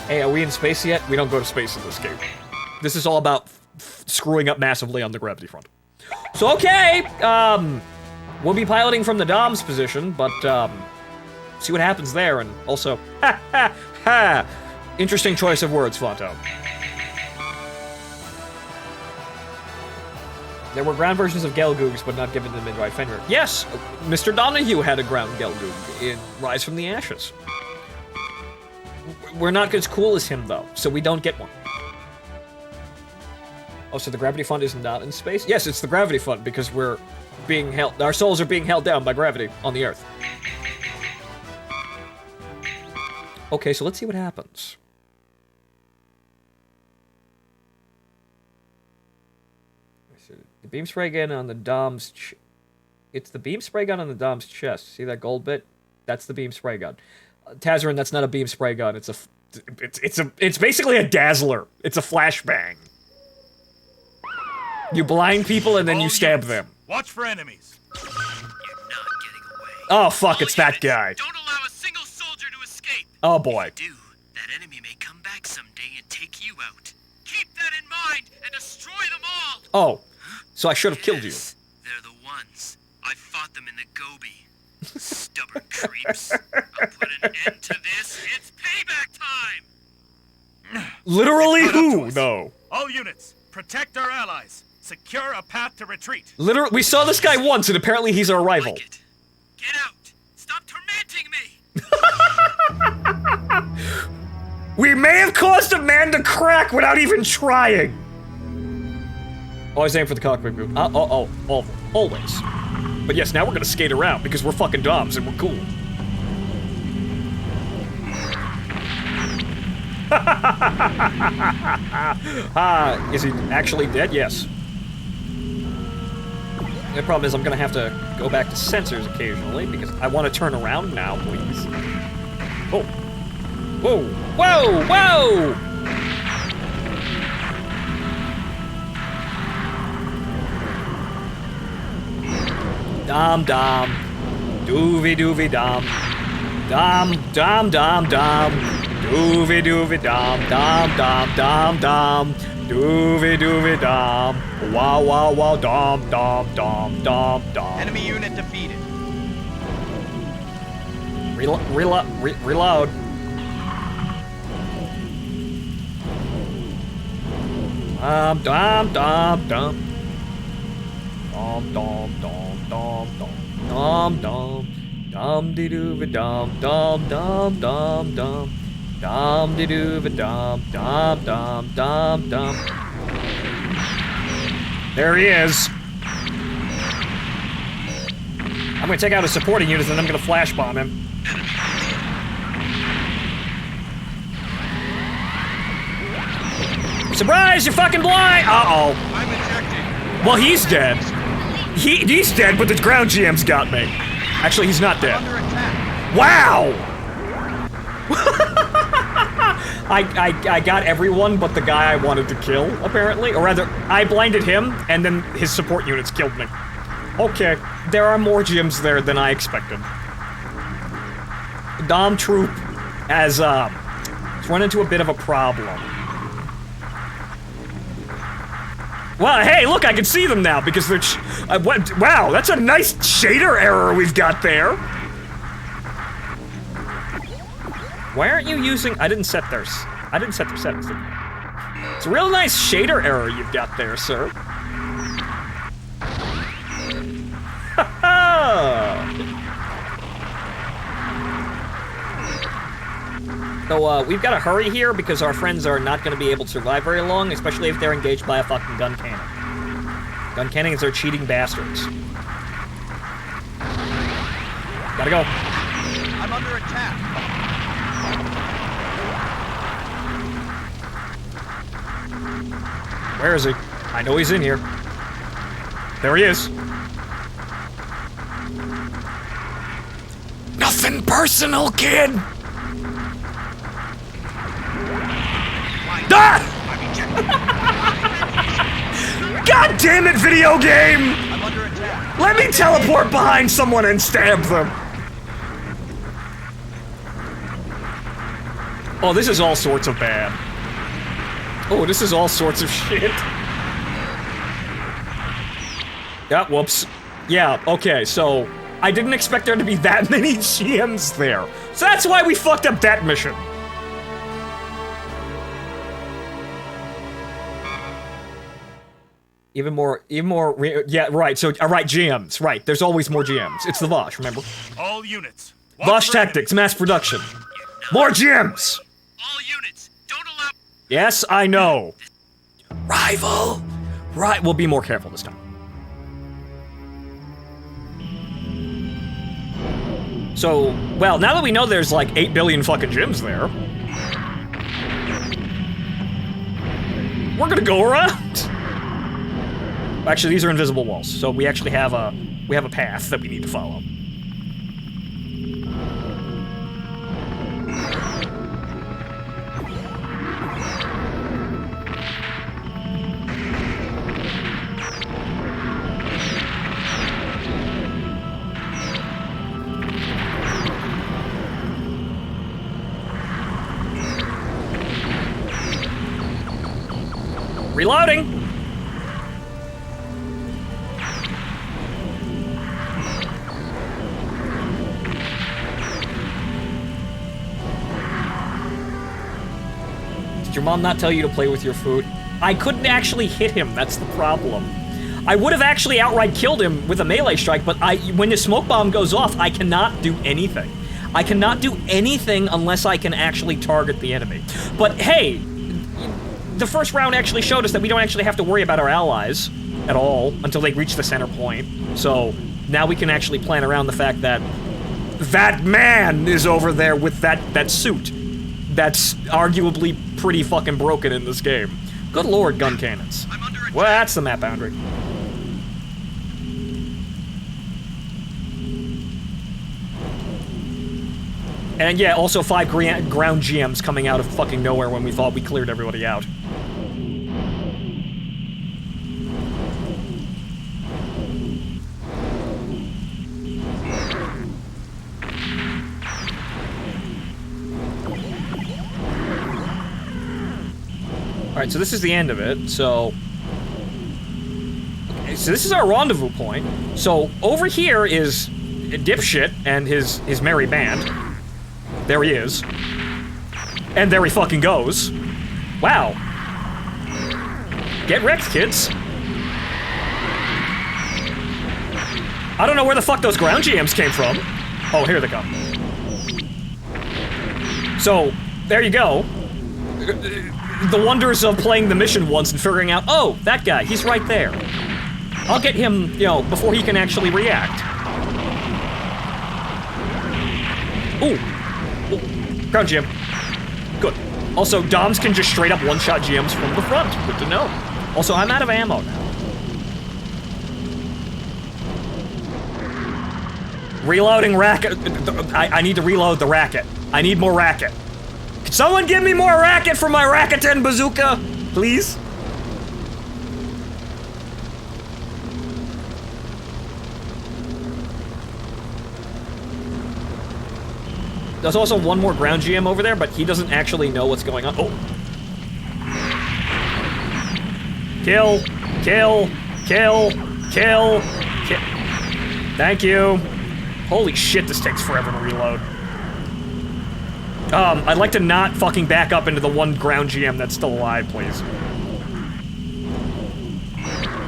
Hey, are we in space yet? We don't go to space in this game. This is all about screwing up massively on the gravity front. So, okay, we'll be piloting from the Dom's position, but, see what happens there, and also, ha, ha, ha! Interesting choice of words, Phontomen. There were ground versions of Gelgoogs, but not given to the mid-right Fenrir. Yes, Mr. Donahue had a ground Gelgoog in Rise from the Ashes. We're not as cool as him, though, so we don't get one. Oh, so the gravity fund is not in space? Yes, it's the gravity fund, because we're being held... Our souls are being held down by gravity on the Earth. Okay, so let's see what happens. The beam spray gun on the Dom's... It's the beam spray gun on the Dom's chest. See that gold bit? That's the beam spray gun. Tazarin, that's not a beam spray gun. It's basically a dazzler. It's a flashbang. You blind people and then you stab them. Watch for enemies. You're not getting away. Oh fuck, it's that guy. Don't allow a single soldier to escape. Oh boy. If you do, that enemy may come back someday and take you out. Keep that in mind and destroy them all. Oh, so I should have killed you. Yes, they're the ones. I fought them in the Gobi. Stubborn creeps. I'll put an end to this. It's payback time. Literally It's caught up to who? us. No. All units, protect our allies. Secure a path to retreat. Literally, we saw this guy once, and apparently he's our rival. Like it. Get out. Stop tormenting me. We may have caused a man to crack without even trying. Always aim for the cockpit group. Always. But yes, now we're gonna skate around because we're fucking doms and we're cool. Is he actually dead? Yes. The problem is I'm gonna have to go back to sensors occasionally because I want to turn around now, please. Oh. Whoa! Whoa! Whoa! Dom dom. Doovy doovy dom. Dom dom dom dom. Doovy doovy dom dom dom dom dom. Doovy doovy dom. Wow wow wow dom dom dom dom dom. Enemy unit defeated. Reload. Dom dom dom dom. Dom dom dom dom dom. Dom dom. Dom de doovy dom dom dom dom dom. Dom de doovy dom dom dom dom dom. There he is. I'm gonna take out his supporting units and I'm gonna flash bomb him. Surprise! You're fucking blind! Uh-oh. I'm ejecting. Well, he's dead. He's dead, but the ground GM's got me. Actually, he's not dead. Under attack. Wow! I got everyone but the guy I wanted to kill, apparently. Or rather, I blinded him, and then his support units killed me. Okay, there are more gyms there than I expected. The Dom troop has run into a bit of a problem. Well, hey, look, I can see them now because they're. Wow, that's a nice shader error we've got there. Why aren't you using? I didn't set their settings. It's a real nice shader error you've got there, sir. So, we've got to hurry here because our friends are not going to be able to survive very long, especially if they're engaged by a fucking gun cannon. Gun cannons are cheating bastards. Gotta go. I'm under attack. Where is he? I know he's in here. There he is. Nothing personal, kid! Ah! God damn it, video game! I'm under attack. Let me teleport behind someone and stab them. Oh, this is all sorts of bad. Oh, this is all sorts of shit. Yeah, whoops. Yeah, okay, so I didn't expect there to be that many GMs there. So that's why we fucked up that mission. Even more, yeah, right, so, right, GMs, right, there's always more GMs. It's the Vosh, remember? All units. Vosh tactics, mass production. More GMs! All units, don't allow. Yes, I know. Rival! Right, we'll be more careful this time. So, well, now that we know there's like 8 billion fucking gyms there, we're gonna go around. Actually, these are invisible walls, so we actually have a path that we need to follow. Reloading! Did your mom not tell you to play with your food? I couldn't actually hit him, that's the problem. I would have actually outright killed him with a melee strike, but when the smoke bomb goes off, I cannot do anything. I cannot do anything unless I can actually target the enemy. But hey, the first round actually showed us that we don't actually have to worry about our allies. at all until they reach the center point. So now we can actually plan around the fact that that man is over there with that suit that's arguably pretty fucking broken in this game. Good lord, gun cannons. Well, that's the map boundary. And yeah, also 5 ground GMs coming out of fucking nowhere when we thought we cleared everybody out. Alright, so this is the end of it, so... Okay, so this is our rendezvous point. So, over here is Dipshit and his merry band. There he is. And there he fucking goes. Wow. Get wrecked, kids. I don't know where the fuck those ground GMs came from. Oh, here they come. So, there you go. The wonders of playing the mission once and figuring out, oh, that guy, he's right there. I'll get him, you know, before he can actually react. Ooh. Ooh. Ground GM. Good. Also, Doms can just straight up one-shot GMs from the front. Good to know. Also, I'm out of ammo now. Reloading racket. I need to reload the racket. I need more racket. Can someone give me more racket for my Rakuten bazooka? Please? There's also one more ground GM over there, but he doesn't actually know what's going on. Oh. Kill. Kill. Kill. Kill. Kill. Thank you. Holy shit, this takes forever to reload. I'd like to not fucking back up into the one ground GM that's still alive, please.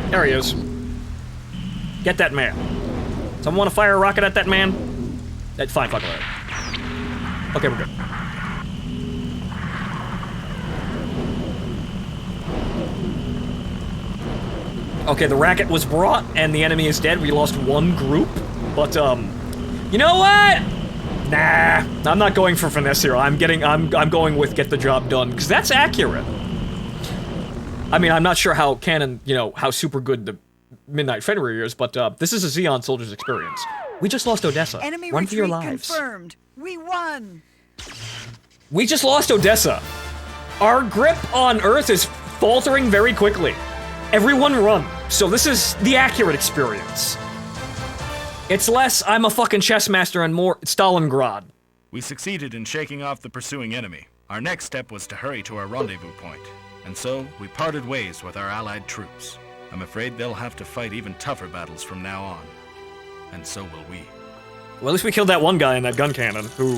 There he is. Get that man. Someone want to fire a rocket at that man? That's fine, fuck it. Okay, we're good. Okay, the racket was brought, and the enemy is dead. We lost one group, but, you know what? Nah, I'm not going for finesse here. I'm going with get the job done, because that's accurate. I mean, I'm not sure how canon, you know, how super good the Midnight February is, but, this is a Xeon soldier's experience. We just lost Odessa. Enemy Run for your retreat lives. confirmed. We won. We just lost Odessa. Our grip on Earth is faltering very quickly. Everyone run. So this is the accurate experience. It's less, I'm a fucking chess master, and more, Stalingrad. We succeeded in shaking off the pursuing enemy. Our next step was to hurry to our rendezvous point. And so, we parted ways with our allied troops. I'm afraid they'll have to fight even tougher battles from now on. And so will we. Well, at least we killed that one guy in that gun cannon, who,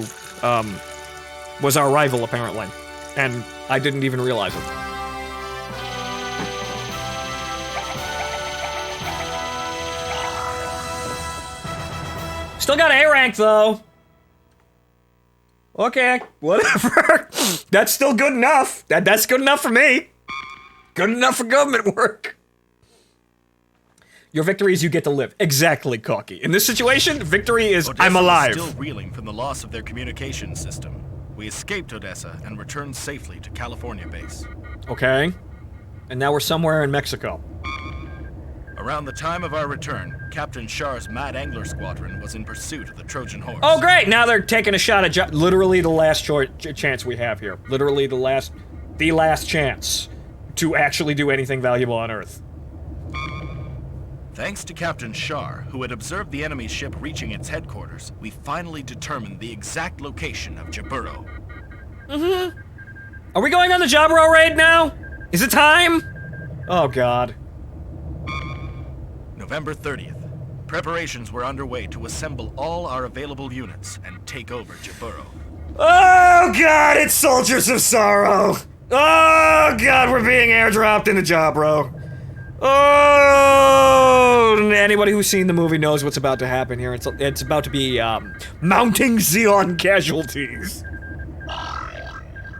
was our rival, apparently. And I didn't even realize it. Still got A rank, though. Okay, whatever. That's still good enough. That's good enough for me. Good enough for government work. Your victory is you get to live. Exactly, Cocky. In this situation, victory is Odessa I'm alive. is still reeling from the loss of their communication system. We escaped Odessa and returned safely to California base. Okay. And now we're somewhere in Mexico. Around the time of our return, Captain Shar's Mad Angler Squadron was in pursuit of the Trojan Horse. Oh, great! Now they're taking a shot at literally the last chance we have here. Literally the last chance to actually do anything valuable on Earth. Thanks to Captain Shar, who had observed the enemy ship reaching its headquarters, we finally determined the exact location of Jaburo. Mm-hmm. Are we going on the Jaburo raid now? Is it time? Oh, God. November 30th. Preparations were underway to assemble all our available units and take over Jaburo. Oh, God, it's Soldiers of Sorrow! Oh, God, we're being airdropped into Jaburo. Oh, anybody who's seen the movie knows what's about to happen here. It's about to be, mounting Xeon casualties.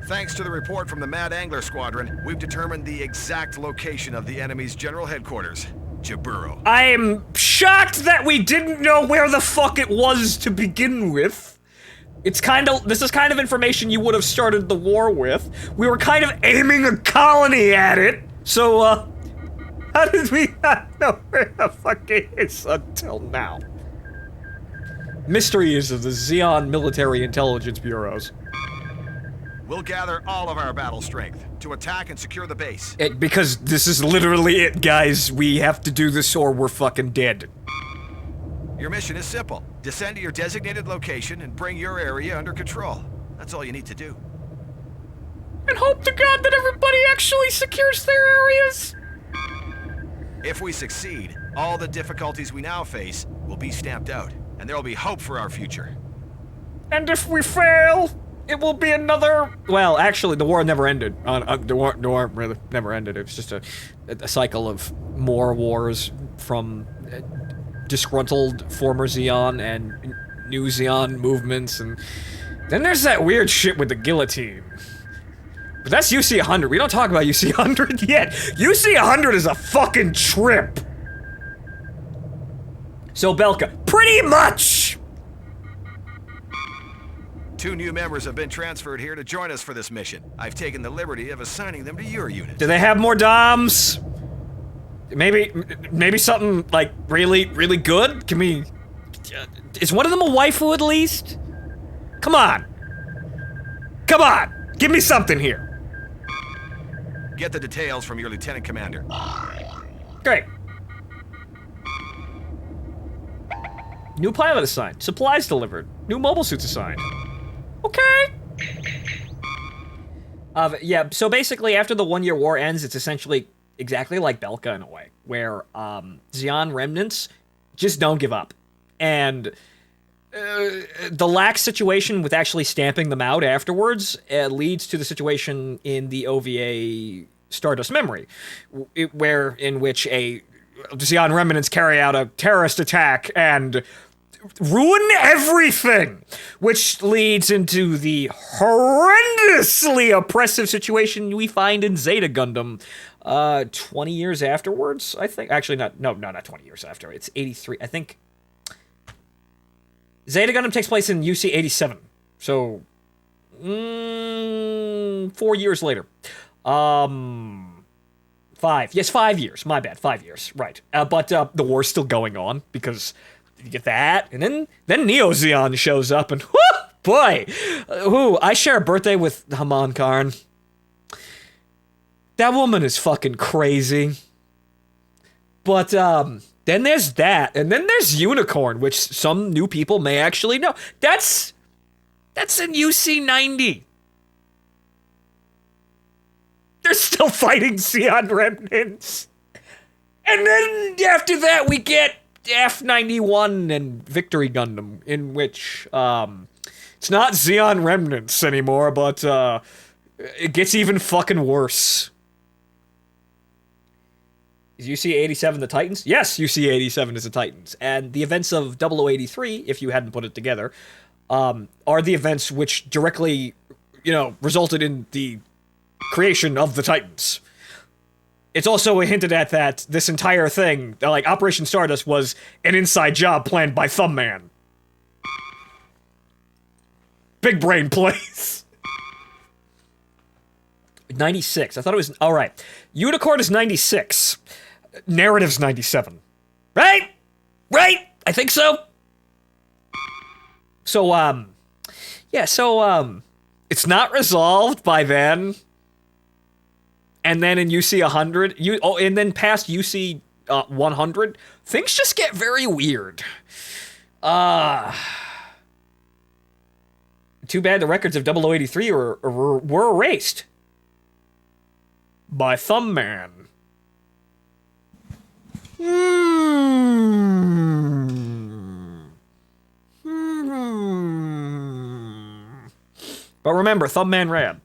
Thanks to the report from the Mad Angler Squadron, we've determined the exact location of the enemy's general headquarters. Jaburo. I am shocked that we didn't know where the fuck it was to begin with. This is kind of information you would have started the war with. We were kind of aiming a colony at it, so, how did we not know where the fuck it is until now? Mysteries of the Zeon military intelligence bureaus. We'll gather all of our battle strength to attack and secure the base. Because this is literally it, guys. We have to do this or we're fucking dead. Your mission is simple. Descend to your designated location and bring your area under control. That's all you need to do. And hope to God that everybody actually secures their areas. If we succeed, all the difficulties we now face will be stamped out, and there will be hope for our future. And if we fail, it will be another... Well, actually, the war never ended. The war really never ended. It was just a cycle of more wars from disgruntled former Zeon and new Zeon movements, and then there's that weird shit with the guillotine. But that's UC-100. We don't talk about UC-100 yet. UC-100 is a fucking trip. So, Belka, pretty much! 2 new members have been transferred here to join us for this mission. I've taken the liberty of assigning them to your unit. Do they have more DOMs? Maybe something, like, really, really good? Can we... Is one of them a waifu at least? Come on! Come on! Give me something here! Get the details from your lieutenant commander. Great. New pilot assigned. Supplies delivered. New mobile suits assigned. Okay. Yeah, so basically after the 1-year war ends, it's essentially exactly like Belka in a way, where Zeon remnants just don't give up. And the lax situation with actually stamping them out afterwards leads to the situation in the OVA Stardust Memory, in which Zeon remnants carry out a terrorist attack and ruin everything, which leads into the horrendously oppressive situation we find in Zeta Gundam 20 years afterwards, I think. Actually, not 20 years after. It's 83. I think Zeta Gundam takes place in UC 87. So, 4 years later. 5. Yes, 5 years. My bad. 5 years. Right. But the war's still going on because you get that, and then Neo Zeon shows up, and whoo, boy, I share a birthday with Haman Karn. That woman is fucking crazy. But then there's that, and then there's Unicorn, which some new people may actually know. That's in UC 90. They're still fighting Zeon remnants. And then after that, we get F91 and Victory Gundam, in which it's not Zeon remnants anymore, but it gets even fucking worse. Is UC-87 the Titans? Yes, UC-87 is the Titans. And the events of 0083, if you hadn't put it together, are the events which directly, resulted in the creation of the Titans. It's also hinted at that this entire thing, like Operation Stardust, was an inside job planned by Thumbman. Big brain plays. 96. I thought it was... All right. Unicorn is 96. Narrative's 97. Right? Right? I think so. So, yeah, so, it's not resolved by then. And then in UC 100, and then past UC 100, things just get very weird. Too bad the records of 0083 were erased by Thumbman. But remember, Thumbman ran.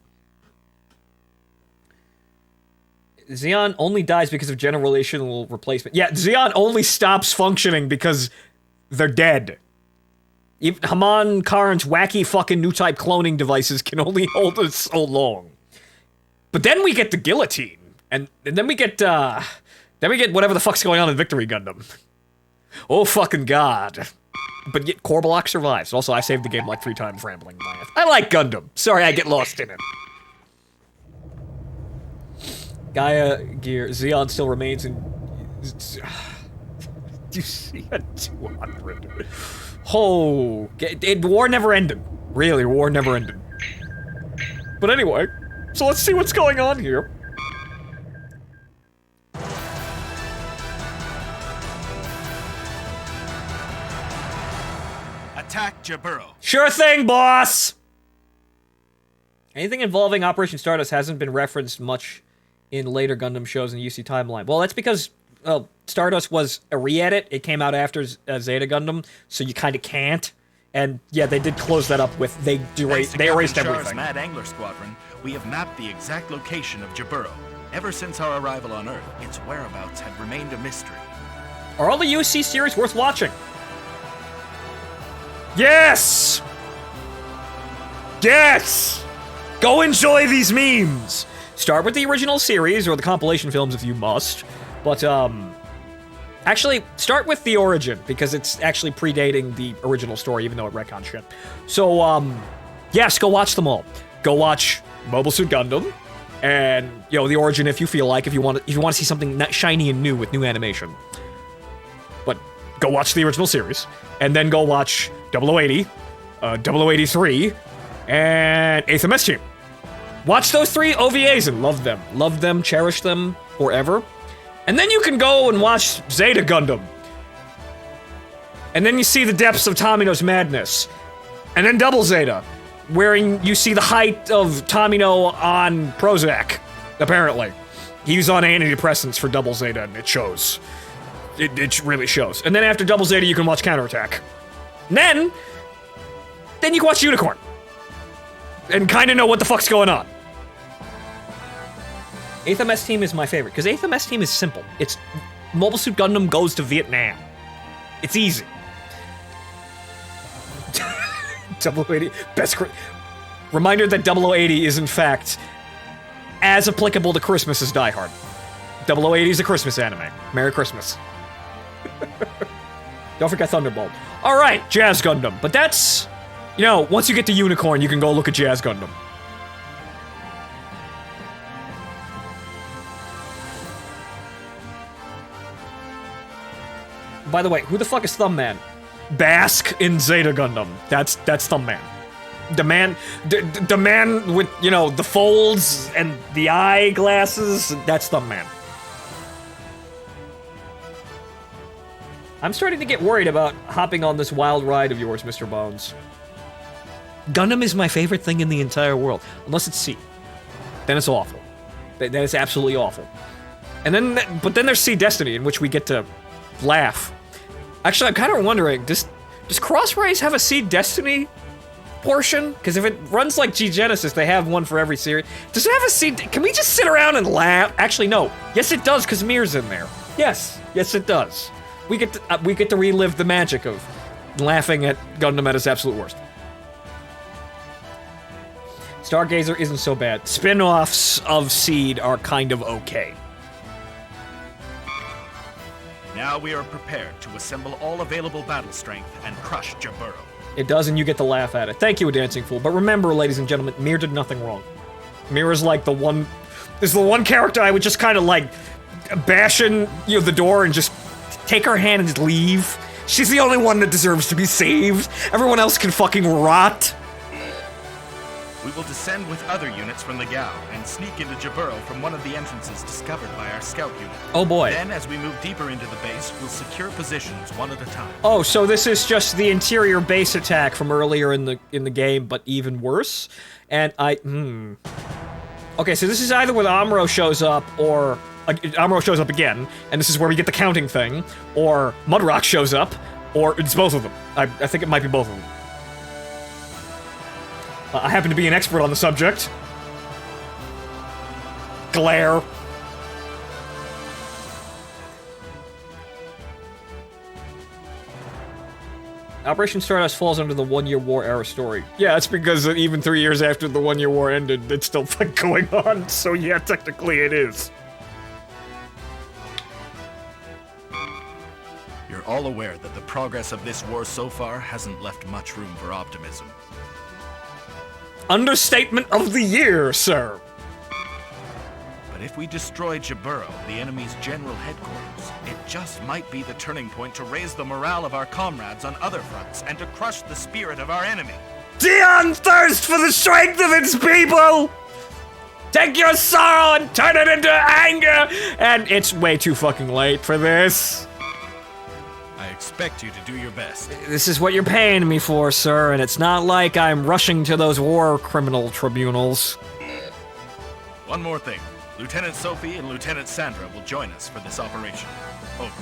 Zeon only dies because of generational replacement. Yeah, Zeon only stops functioning because they're dead. Even Haman Karn's wacky fucking new type cloning devices can only hold us so long. But then we get the guillotine. And then we get Then we get whatever the fuck's going on in Victory Gundam. Oh fucking god. But yet Korbalock survives. Also, I saved the game like 3 times rambling my ass. I like Gundam. Sorry I get lost in it. Gaia gear. Zeon still remains in... You see a 200. Oh, war never ended. Really, war never ended. But anyway, so let's see what's going on here. Attack Jaburo. Sure thing, boss! Anything involving Operation Stardust hasn't been referenced much in later Gundam shows in the UC timeline. Well, that's because... Well, Stardust was a re-edit. It came out after Zeta Gundam, so you kind of can't. And yeah, they did close that up with they erased everything. Mad Angler Squadron, we have mapped the exact location of Jaburo. Ever since our arrival on Earth, its whereabouts have remained a mystery. Are all the UC series worth watching? Yes! Yes! Go enjoy these memes! Start with the original series, or the compilation films if you must. But, actually, start with the origin, because it's actually predating the original story, even though it retcons shit. So, yes, go watch them all. Go watch Mobile Suit Gundam, and, you know, the origin if you feel like, if you want to see something shiny and new with new animation. But go watch the original series, and then go watch 0080, 0083, and 8th MS Team. Watch those 3 OVAs and love them. Love them, cherish them, forever. And then you can go and watch Zeta Gundam. And then you see the depths of Tomino's madness. And then Double Zeta, wherein you see the height of Tomino on Prozac, apparently. He was on antidepressants for Double Zeta, and it shows. It really shows. And then after Double Zeta, you can watch Counterattack. And then you can watch Unicorn. And kind of know what the fuck's going on. 8th MS Team is my favorite, because 8th MS Team is simple. It's Mobile Suit Gundam goes to Vietnam. It's easy. 0080, best... Reminder that 0080 is, in fact, as applicable to Christmas as Die Hard. 0080 is a Christmas anime. Merry Christmas. Don't forget Thunderbolt. Alright, Jazz Gundam. But that's... You know, once you get to Unicorn, you can go look at Jazz Gundam. By the way, who the fuck is Thumbman? Basque in Zeta Gundam. That's Thumbman. The man with, you know, the folds and the eyeglasses, that's Thumbman. I'm starting to get worried about hopping on this wild ride of yours, Mr. Bones. Gundam is my favorite thing in the entire world. Unless it's C. Then it's awful. Then it's absolutely awful. And then, but then there's C Destiny, in which we get to laugh. Actually, I'm kind of wondering, does Cross Rays have a C Destiny portion? Because if it runs like G Genesis, they have one for every series. Does it have a C? Can we just sit around and laugh? Actually, no. Yes, it does, because Mir's in there. Yes, it does. We get to relive the magic of laughing at Gundam at its absolute worst. Stargazer isn't so bad. Spin-offs of Seed are kind of okay. Now we are prepared to assemble all available battle strength and crush Jaburo. It does, and you get to laugh at it. Thank you, Dancing Fool. But remember, ladies and gentlemen, Mir did nothing wrong. Mir is like the one... is the one character I would just kind of like bash in, you know, the door and just take her hand and just leave. She's the only one that deserves to be saved. Everyone else can fucking rot. We will descend with other units from the Gao and sneak into Jaburo from one of the entrances discovered by our scout unit. Oh boy. Then, as we move deeper into the base, we'll secure positions one at a time. Oh, so this is just the interior base attack from earlier in the game, but even worse? And Okay, so this is either when Amuro shows up, or... Amuro shows up again, and this is where we get the counting thing, or Mudrock shows up, or it's both of them. I think it might be both of them. I happen to be an expert on the subject. Glare. Operation Stardust falls under the one-year war era story. Yeah, it's because even 3 years after the one-year war ended, it's still going on, so yeah, technically it is. all aware that the progress of this war so far hasn't left much room for optimism. Understatement of the year, sir. But if we destroy Jaburo, the enemy's general headquarters, it just might be the turning point to raise the morale of our comrades on other fronts and to crush the spirit of our enemy. Dion thirst for the strength of its people! Take your sorrow and turn it into anger! And it's way too fucking late for this. I expect you to do your best. This is what you're paying me for, sir, and it's not like I'm rushing to those war criminal tribunals. One more thing. Lieutenant Sophie and Lieutenant Sandra will join us for this operation. Over.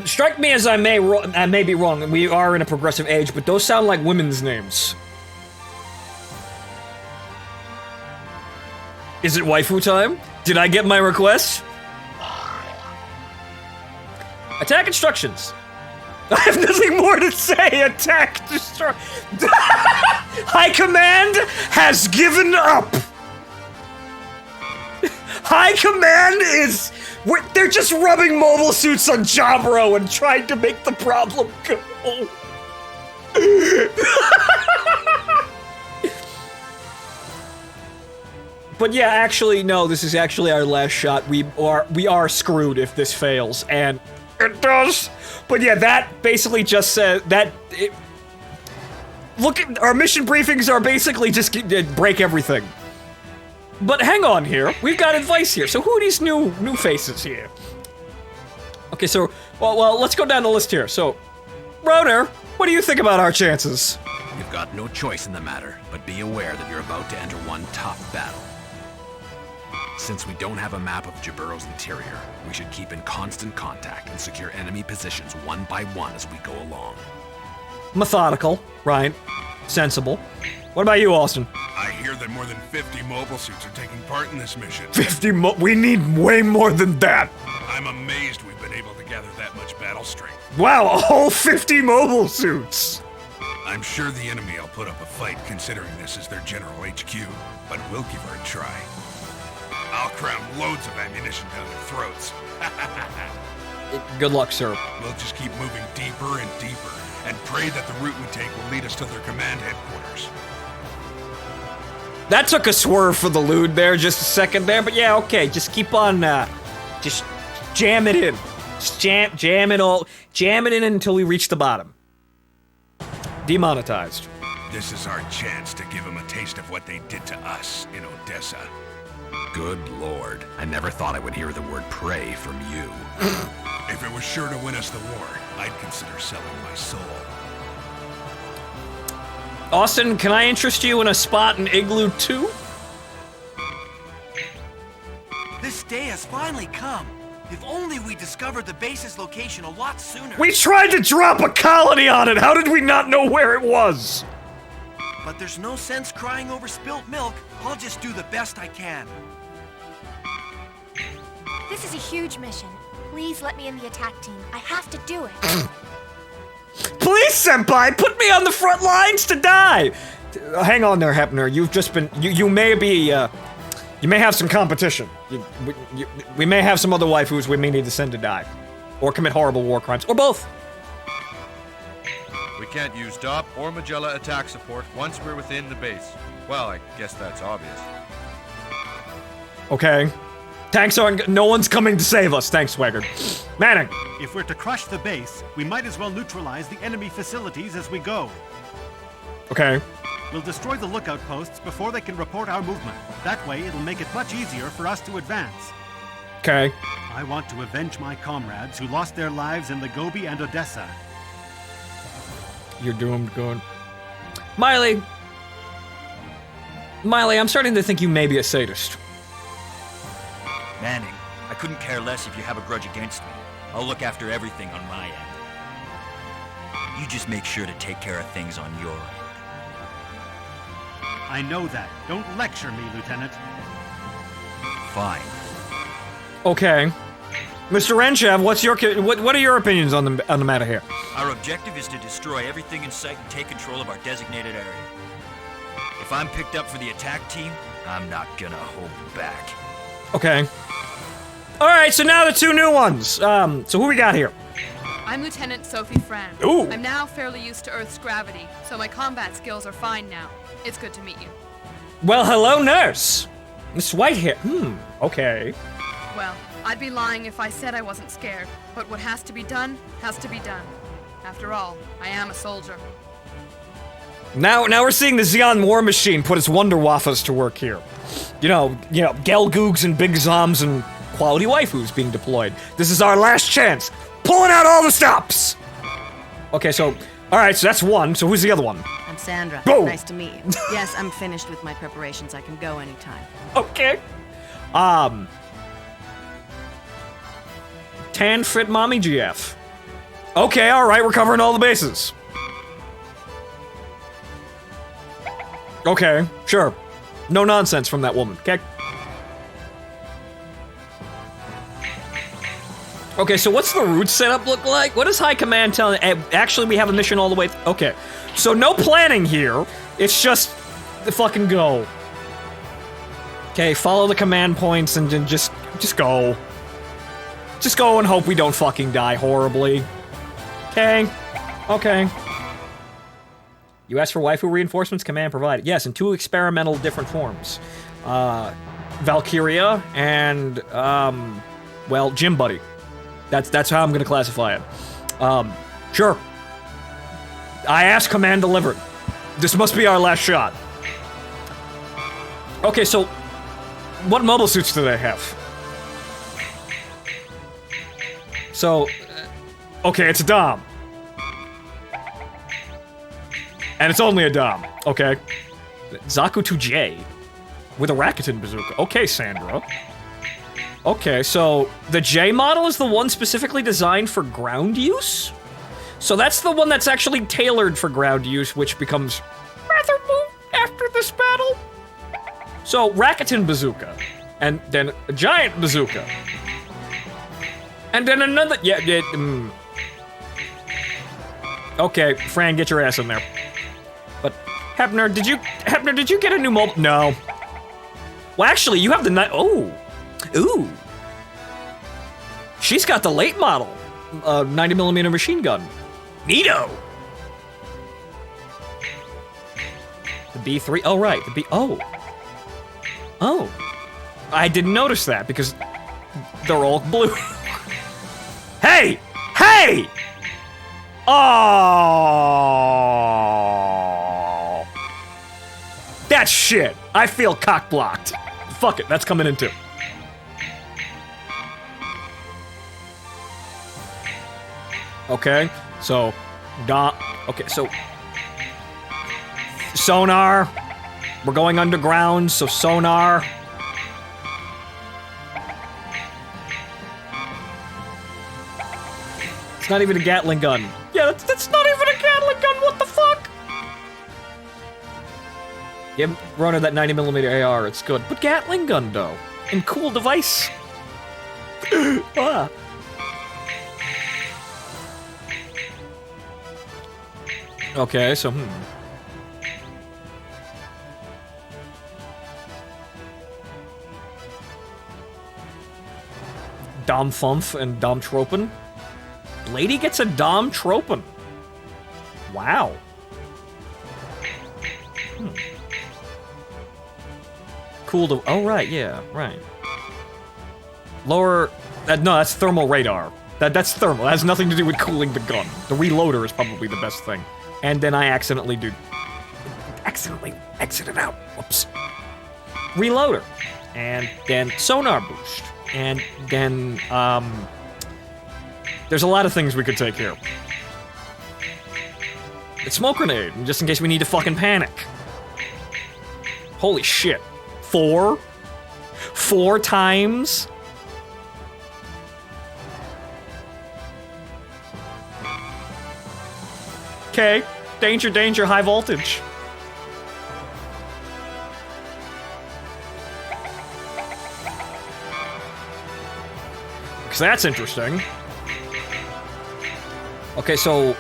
Strike me as I may be wrong, we are in a progressive age, but those sound like women's names. Is it waifu time? Did I get my request? Attack instructions. I have nothing more to say. Attack, destroy. High Command has given up. High Command is... they're just rubbing mobile suits on Jaburo and trying to make the problem go. But yeah, actually, no, this is actually our last shot. We are screwed if this fails, and it does. But yeah, that basically just says that... look, our mission briefings are basically just break everything. But hang on here, we've got advice here. So who are these new faces here? Okay, so, well, let's go down the list here. So, Roner, what do you think about our chances? You've got no choice in the matter, but be aware that you're about to enter one tough battle. Since we don't have a map of Jaburo's interior, we should keep in constant contact and secure enemy positions one by one as we go along. Methodical, right? Sensible. What about you, Austin? I hear that more than 50 mobile suits are taking part in this mission. 50 we need way more than that. I'm amazed we've been able to gather that much battle strength. Wow, a whole 50 mobile suits. I'm sure the enemy will put up a fight considering this is their general HQ, but we'll give her a try. I'll cram loads of ammunition down their throats. Good luck, sir. We'll just keep moving deeper and deeper, and pray that the route we take will lead us to their command headquarters. That took a swerve for the lewd there, just a second there, but yeah, okay, just keep on, just jam it in. Just jam it in until we reach the bottom. Demonetized. This is our chance to give them a taste of what they did to us in Odessa. Good lord, I never thought I would hear the word pray from you. If it was sure to win us the war, I'd consider selling my soul. Austin, can I interest you in a spot in Igloo 2? This day has finally come. If only we discovered the base's location a lot sooner. We tried to drop a colony on it! How did we not know where it was? But there's no sense crying over spilt milk. I'll just do the best I can. This is a huge mission. Please let me in the attack team. I have to do it. Please, Senpai, put me on the front lines to die! Hang on there, Hepner. You've just been... You may be, you may have some competition. We may have some other waifus we may need to send to die. Or commit horrible war crimes. Or both. We can't use DOP or Magella attack support once we're within the base. Well, I guess that's obvious. Okay. Tanks aren't... No one's coming to save us. Thanks, Swagger. Manning. If we're to crush the base, we might as well neutralize the enemy facilities as we go. Okay. We'll destroy the lookout posts before they can report our movement. That way, it'll make it much easier for us to advance. Okay. I want to avenge my comrades who lost their lives in the Gobi and Odessa. You're doomed, good. Miley, I'm starting to think you may be a sadist. Manning, I couldn't care less if you have a grudge against me. I'll look after everything on my end. You just make sure to take care of things on your end. I know that. Don't lecture me, Lieutenant. Fine. Okay. Mr. Renchev, what are your opinions on the matter here? Our objective is to destroy everything in sight and take control of our designated area. If if I'm picked up for the attack team, I'm not gonna hold back. Okay. Alright, so now the two new ones. So who we got here? I'm Lieutenant Sophie Fran. Ooh. I'm now fairly used to Earth's gravity, so my combat skills are fine now. It's good to meet you. Well, hello, nurse. Miss Whitehair. Okay. Well, I'd be lying if I said I wasn't scared, but what has to be done, has to be done. After all, I am a soldier. Now we're seeing the Zeon War Machine put its Wonder Waffles to work here. You know, Gelgoogs and Big Zoms and quality waifus being deployed. This is our last chance. Pulling out all the stops! Okay, so, alright, so that's one. So who's the other one? I'm Sandra. Go! Nice to meet you. Yes, I'm finished with my preparations. I can go anytime. Okay. Tan Fit Mommy GF. Okay, alright, we're covering all the bases. Okay, sure. No nonsense from that woman, okay? Okay, so what's the route setup look like? What does High Command tell? Actually, we have a mission all the way. Okay, so no planning here. It's just the fucking go. Okay, follow the command points and then just go. Just go and hope we don't fucking die horribly. Okay. Okay. You asked for waifu reinforcements, command provided. Yes, in 2 experimental different forms. Valkyria and, well, Gym Buddy. That's how I'm gonna classify it. Sure. I asked, command delivered. This must be our last shot. Okay, so, what mobile suits do they have? So, okay, it's a Dom. And it's only a Dom, okay? Zaku 2J with a Rakuten bazooka. Okay, Sandra. Okay, so the J model is the one specifically designed for ground use? So that's the one that's actually tailored for ground use, which becomes rather moot after this battle. So, Rakuten bazooka. And then a giant bazooka. And then another, Okay, Fran, get your ass in there. But, Hebner, did you get a new mobile? No. Well, actually, you have the oh. Ooh. She's got the late model. 90mm machine gun. Neato. The B3, oh right, the B, oh. Oh. I didn't notice that because they're all blue. Hey! Hey! Oh! That's shit. I feel cock-blocked. Fuck it, that's coming in too. Okay, so, okay, so, sonar, we're going underground, so sonar. It's not even a Gatling gun. Yeah, that's not even a Gatling gun, what the fuck? Give Runner that 90mm AR, it's good. But Gatling gun, though, and cool device. Ah. Okay, so, Dom Fumf and Dom Tropen. Lady gets a Dom Tropen. Wow. Cool to, oh right, yeah, right. Lower, no, that's thermal radar. That's thermal, that has nothing to do with cooling the gun. The reloader is probably the best thing. And then I accidentally exited out, whoops. Reloader. And then sonar boost. And then, there's a lot of things we could take here. It's smoke grenade, just in case we need to fucking panic. Holy shit. 4 times? Okay. Danger, danger, high voltage. Because that's interesting. Okay, so...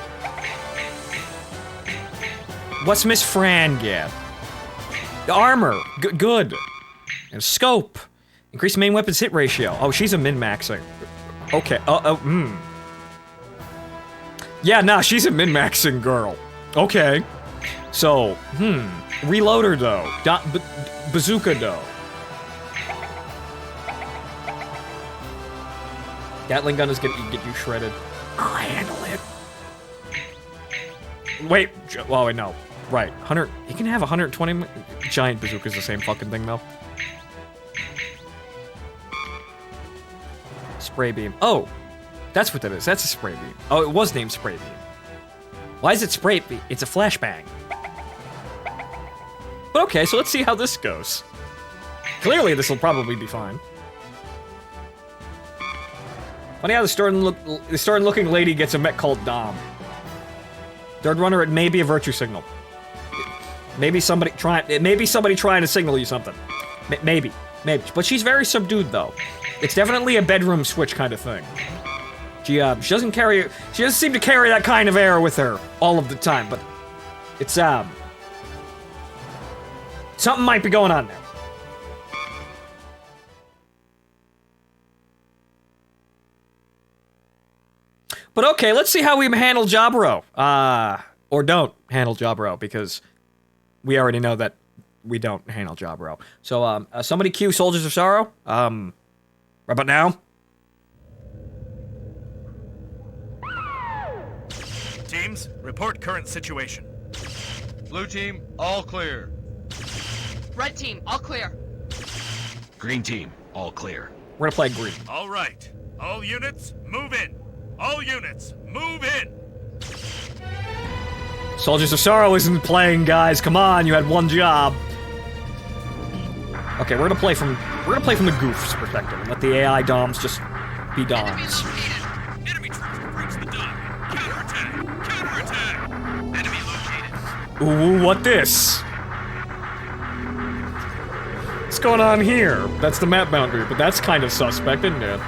what's Miss Fran get? Armor. Good. And scope. Increase main weapon's hit ratio. Oh, she's a min-maxing. Okay. Yeah, nah, she's a min-maxing girl. Okay. So, Reloader, though. Bazooka, though. Gatling gun is gonna get you shredded. I'll handle it. Wait. Oh, wait, no. Right. 100. You can have 120. Giant bazooka's the same fucking thing, though. Spray beam. Oh, that's what that is. That's a spray beam. Oh, it was named spray beam. Why is it spray beam? It's a flashbang. But okay, so let's see how this goes. Clearly, this will probably be fine. Funny how the stern-looking lady gets a mech called Dom. Third runner, it may be a virtue signal. Maybe somebody trying to signal you something. Maybe. But she's very subdued, though. It's definitely a bedroom switch kind of thing. She doesn't seem to carry that kind of air with her all of the time, but it's, something might be going on there. But okay, let's see how we handle Jaburo. Or don't handle Jaburo, because we already know that we don't handle Jaburo. So, somebody cue Soldiers of Sorrow. Right about now. Teams, report current situation. Blue team, all clear. Red team, all clear. Green team, all clear. We're gonna play green. All right. All units, move in. All units, move in. Soldiers of Sorrow isn't playing, guys. Come on, you had one job. Okay, we're gonna play from the goof's perspective and let the AI doms just be doms. Enemy troops approach the dome. Counterattack! Counterattack! Enemy located. Ooh, what this? What's going on here? That's the map boundary, but that's kind of suspect, isn't it?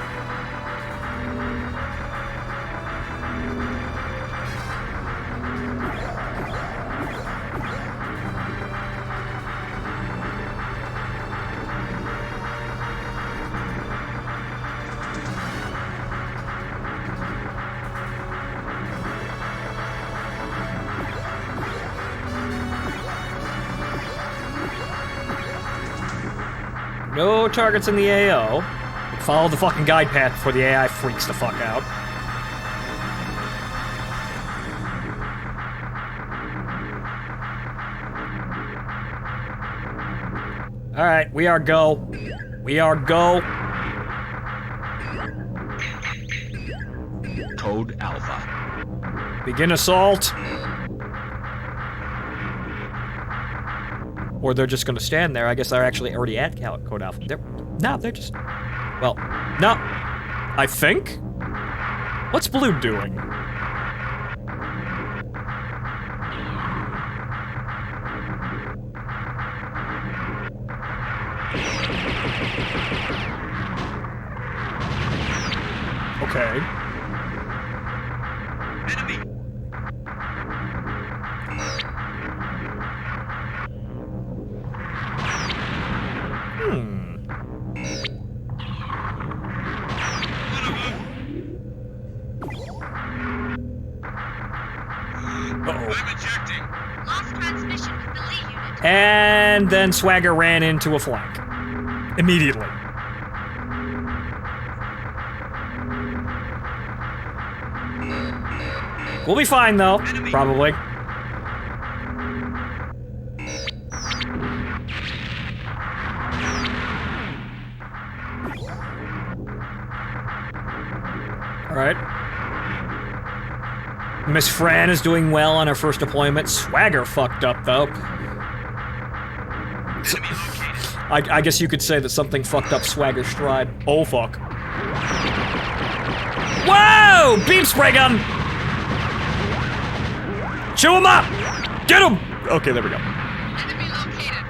No targets in the AO. Follow the fucking guide path before the AI freaks the fuck out. Alright, we are go. We are go. Code Alpha. Begin assault. Or they're just gonna stand there. I guess they're actually already at Code Alpha. They're just... Well, no. I think? What's Blue doing? Okay. Enemy. I'm ejecting. Lost transmission with the lead unit. And then Swagger ran into a flank. Immediately. We'll be fine, though. Enemy. Probably. Alright. Miss Fran is doing well on her first deployment. Swagger fucked up, though. I guess you could say that something fucked up Swagger's stride. Oh, fuck. Whoa! Beam spray gun! Chew him up! Get him! Okay, there we go. Enemy located.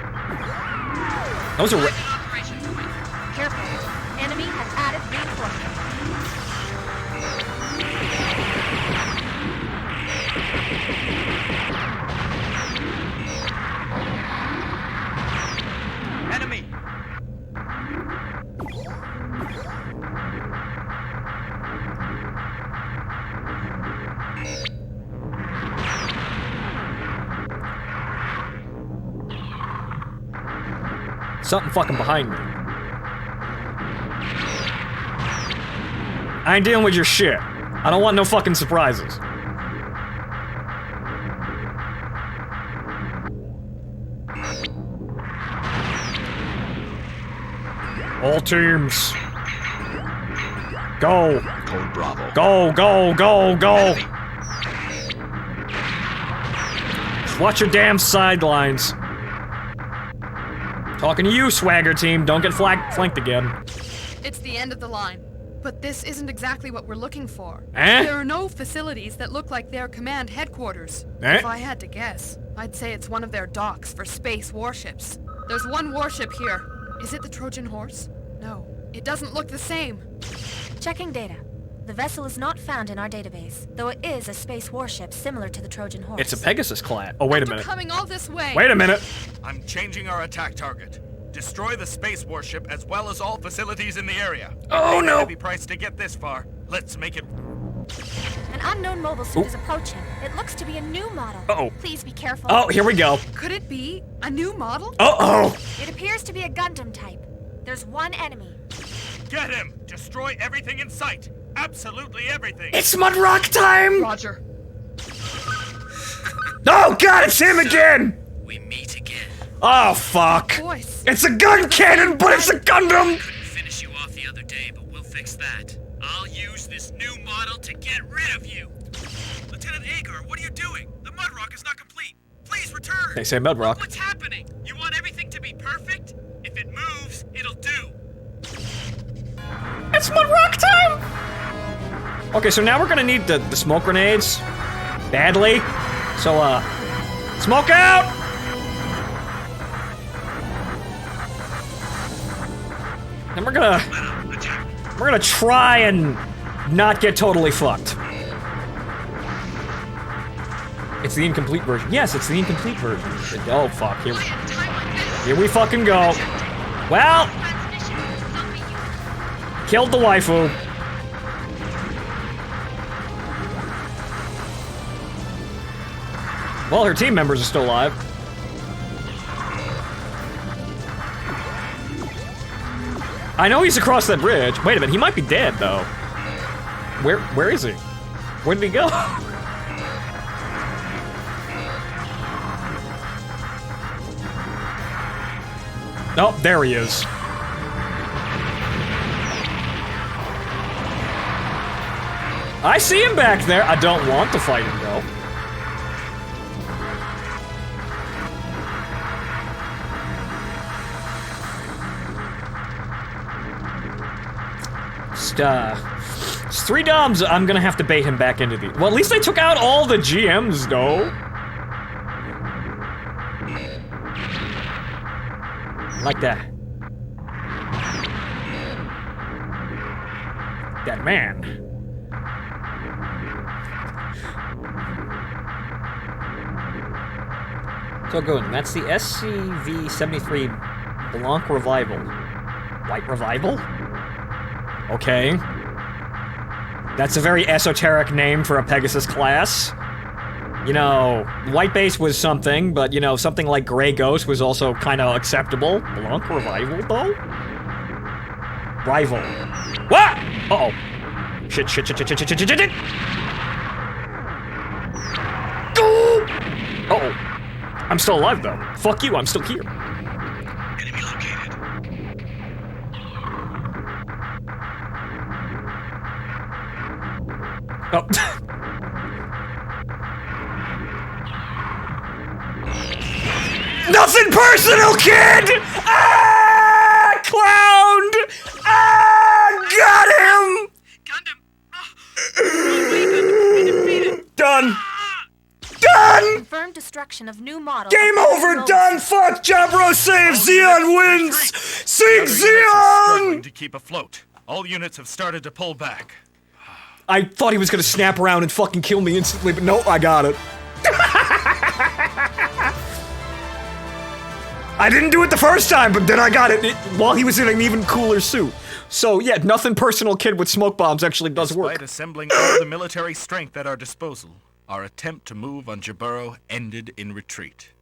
That was a... Operation point. Careful. Enemy has added reinforcements. something fucking behind me. I ain't dealing with your shit. I don't want no fucking surprises. All teams. Go. Code Bravo. Go, go, go, go. Watch your damn sidelines. Talking to you, swagger team. Don't get flanked again. It's the end of the line. But this isn't exactly what we're looking for. Eh? There are no facilities that look like their command headquarters. Eh? If I had to guess, I'd say it's one of their docks for space warships. There's one warship here. Is it the Trojan Horse? No, it doesn't look the same. Checking data. The vessel is not found in our database, though it is a space warship similar to the Trojan Horse. It's a Pegasus class. Oh, wait a After minute. coming all this way. Wait a minute. I'm changing our attack target. Destroy the space warship as well as all facilities in the area. Oh, no. Heavy price to get this far. Let's make it. An unknown mobile suit is approaching. It looks to be a new model. Uh-oh. Please be careful. Oh, here we go. Could it be a new model? Uh-oh. It appears to be a Gundam type. There's one enemy. Get him! Destroy everything in sight! Absolutely everything! It's Mudrock time! Roger. Oh god, it's him again! We meet again. Oh fuck! Voice. It's a gun cannon, but it's a Gundam! Couldn't finish you off the other day, but we'll fix that. I'll use this new model to get rid of you. Lieutenant Agar, what are you doing? The Mudrock is not complete. Please return. They say Mudrock. What's happening? You want everything to be perfect? If it moves, it'll do. It's Mudrock time! Okay, so now we're gonna need the smoke grenades. Badly. So, smoke out! And we're gonna try and not get totally fucked. It's the incomplete version. Yes, it's the incomplete version. Oh, fuck. Here we fucking go. Well, killed the waifu. Well, her team members are still alive. I know he's across that bridge. Wait a minute, he might be dead, though. Where is he? Where did he go? Oh, there he is. I see him back there. I don't want to fight him, though. It's 3 Doms. I'm gonna have to bait him back into the... Well, at least they took out all the GMs, though. Like that. That man. So good. That's the SCV-73 Blanc Revival. White Revival? Okay. That's a very esoteric name for a Pegasus class. You know, White Base was something, but, you know, something like Grey Ghost was also kind of acceptable. Blanc Revival, though? Rival. What? Uh-oh. Shit. Uh-oh. I'm still alive, though. Fuck you, I'm still here. Enemy located. Oh. Nothing personal, kid! Ah! Clowned! Ah! Got him! Done. Done! Confirmed destruction of new model. Game over, done! Fuck, Jabro save! Zeon wins! Sing Zeon! To keep afloat. All units have started to pull back. I thought he was gonna snap around and fucking kill me instantly, but no, I got it. I didn't do it the first time, but then I got it while he was in an even cooler suit. So yeah, nothing personal, kid with smoke bombs actually does work. Despite assembling all the military strength at our disposal, our attempt to move on Jaburo ended in retreat.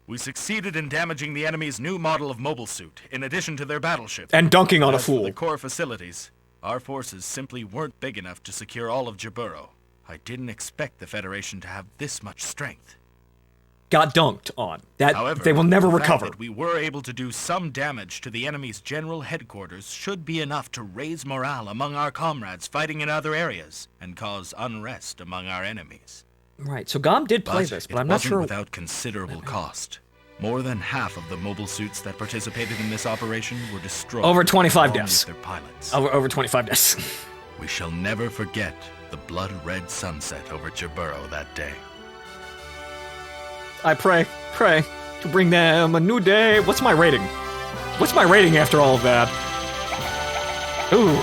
We succeeded in damaging the enemy's new model of mobile suit, in addition to their battleship. And dunking on a As for fool. the core facilities, our forces simply weren't big enough to secure all of Jaburo. I didn't expect the Federation to have this much strength. Got dunked on. That However, they will never the fact recover. that we were able to do some damage to the enemy's general headquarters should be enough to raise morale among our comrades fighting in other areas and cause unrest among our enemies. Right, so Gom did play this, but I'm not sure. It wasn't without considerable cost. More than half of the mobile suits that participated in this operation were destroyed. Over 25 along deaths. with their pilots. Over 25 deaths. We shall never forget the blood-red sunset over Jaburo that day. I pray to bring them a new day. What's my rating? What's my rating after all of that? Ooh.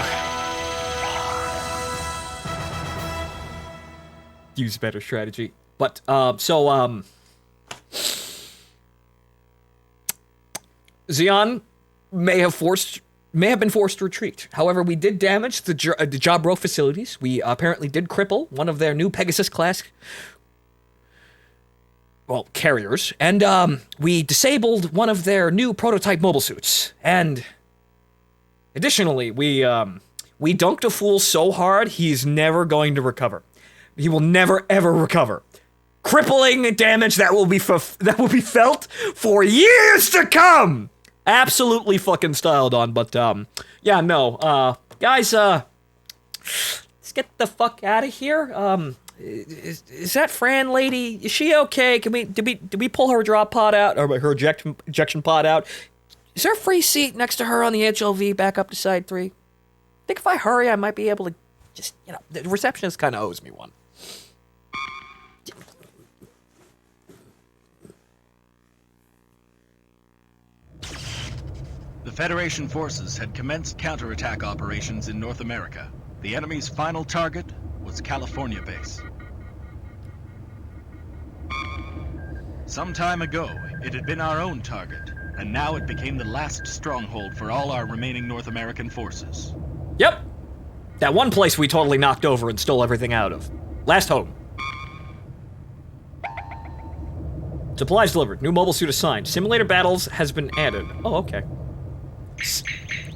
Use better strategy. But, Zeon may have been forced to retreat. However, we did damage the Jaburo facilities. We apparently did cripple one of their new Pegasus-class carriers, and we disabled one of their new prototype mobile suits. And additionally, we dunked a fool so hard he's never going to recover. He will never ever recover. Crippling damage that will be felt for years to come. Absolutely fucking styled on, but yeah, no, guys, let's get the fuck out of here. Is that Fran lady? Is she okay? Did we pull her drop pod out or her ejection pod out? Is there a free seat next to her on the HLV back up to side 3? I think if I hurry, I might be able to just, the receptionist kind of owes me one. The Federation forces had commenced counterattack operations in North America. The enemy's final target was California base. Some time ago, it had been our own target, and now it became the last stronghold for all our remaining North American forces. Yep. That one place we totally knocked over and stole everything out of. Last home. Supplies delivered. New mobile suit assigned. Simulator battles has been added. Oh, okay.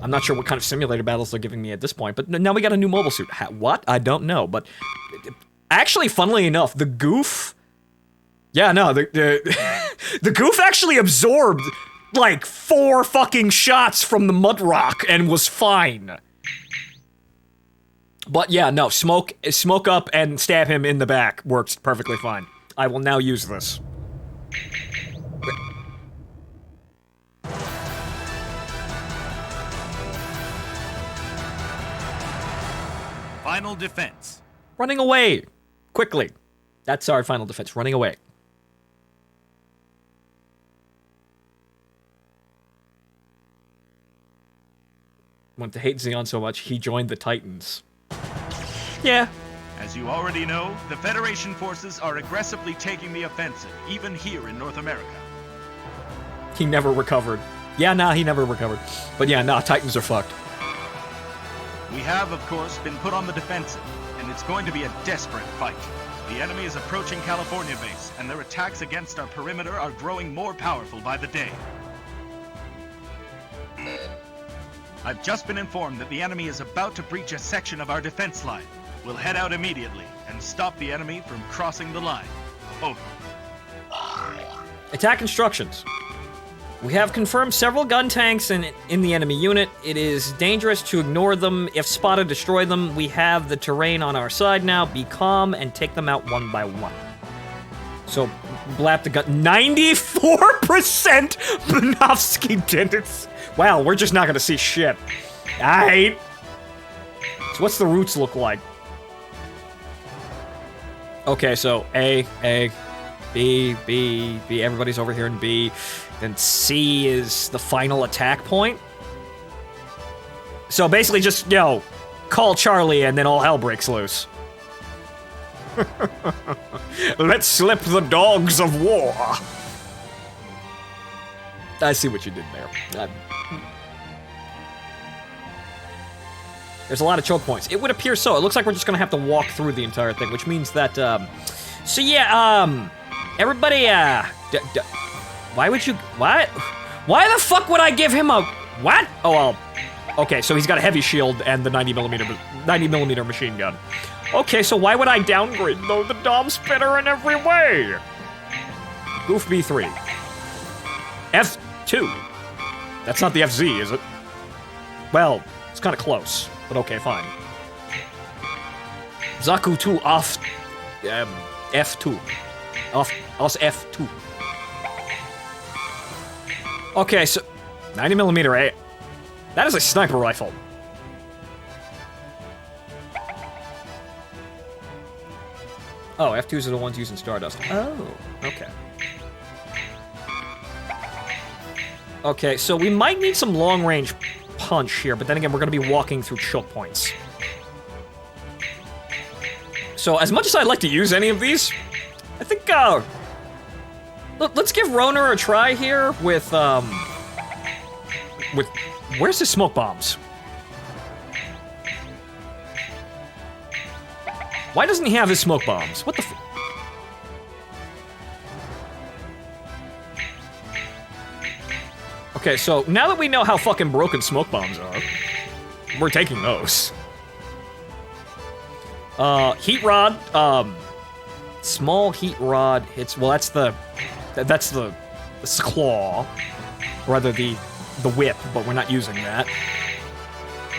I'm not sure what kind of simulator battles they're giving me at this point, but now we got a new mobile suit. What? I don't know, but actually, funnily enough, the goof... Yeah, no, the goof actually absorbed, like, 4 fucking shots from the mud rock and was fine. But yeah, no, smoke up and stab him in the back works perfectly fine. I will now use this. Final defense. Running away. Quickly. That's our final defense. Running away. Want to hate Zeon so much, he joined the Titans. Yeah. As you already know, the Federation forces are aggressively taking the offensive, even here in North America. He never recovered. Yeah, nah, he never recovered. But yeah, nah, Titans are fucked. We have, of course, been put on the defensive, and it's going to be a desperate fight. The enemy is approaching California base, and their attacks against our perimeter are growing more powerful by the day. I've just been informed that the enemy is about to breach a section of our defense line. We'll head out immediately and stop the enemy from crossing the line. Over. Attack instructions. We have confirmed several gun tanks in the enemy unit. It is dangerous to ignore them. If spotted, destroy them. We have the terrain on our side now. Be calm and take them out one by one. So, blap the gun. 94% Benovsky didn't. Wow, we're just not gonna see shit. Aight. So what's the roots look like? Okay, so A, B, B, B, everybody's over here in B. Then C is the final attack point. So basically just, call Charlie and then all hell breaks loose. Let's slip the dogs of war. I see what you did there. There's a lot of choke points. It would appear so. It looks like we're just gonna have to walk through the entire thing, which means that, so yeah, everybody, Why would you... What? Why the fuck would I give him a... What? Oh, well... Okay, so he's got a heavy shield and the 90mm machine gun. Okay, so why would I downgrade, though? The Dom's better in every way! Goof B3. F2. That's not the FZ, is it? Well, it's kind of close, but okay, fine. Zaku 2 off... F2. Off F2. Okay, so... 90mm, eh? That is a sniper rifle. Oh, F2s are the ones using Stardust. Oh, okay. Okay, so we might need some long-range punch here, but then again, we're going to be walking through choke points. So, as much as I'd like to use any of these, I think, let's give Roner a try here with, where's his smoke bombs? Why doesn't he have his smoke bombs? What the f- Okay, so now that we know how fucking broken smoke bombs are, we're taking those. Heat rod, small heat rod hits, well that's the claw, rather the whip, but we're not using that.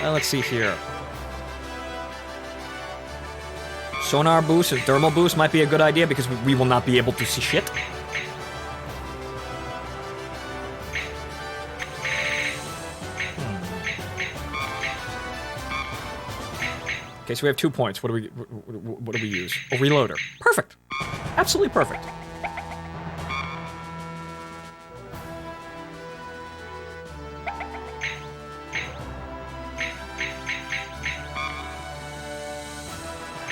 Let's see here. Sonar boost and thermal boost might be a good idea because we will not be able to see shit. Okay, so we have 2 points. What do we use? A reloader. Perfect. Absolutely perfect.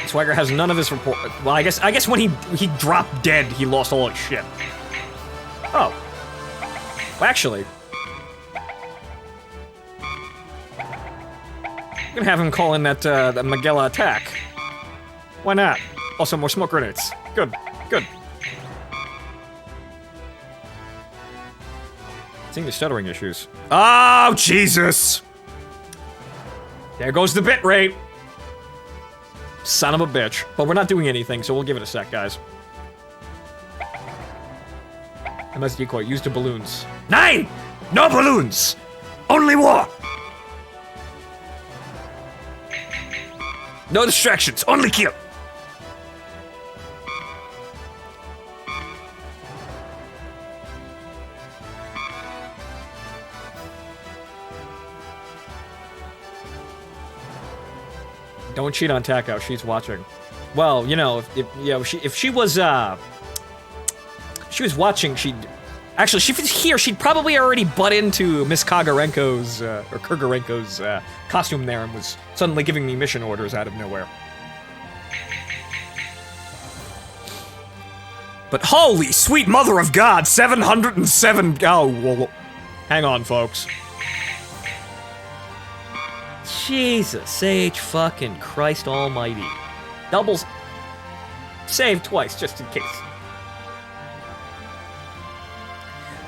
Swagger has none of his report. Well, I guess when he dropped dead, he lost all his shit. Oh. Well, actually, I'm gonna have him call in that Magella attack. Why not? Also, more smoke grenades. Good, good. Seeing the stuttering issues. Oh, Jesus! There goes the bit rate. Son of a bitch. But we're not doing anything, so we'll give it a sec, guys. MS decoy, use the balloons. 9! No balloons! Only war! No distractions, only kill! Don't cheat on Taco, she's watching. Well, you know, if she was watching, she'd... Actually, if she was here, she'd probably already butt into Miss Kagarenko's, or Kurgarenko's, costume there and was suddenly giving me mission orders out of nowhere. But holy sweet mother of God, 707... Oh, well, hang on, folks. Jesus H fucking Christ almighty. Doubles. Save twice, just in case.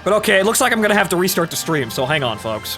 But okay, it looks like I'm gonna have to restart the stream, so hang on, folks.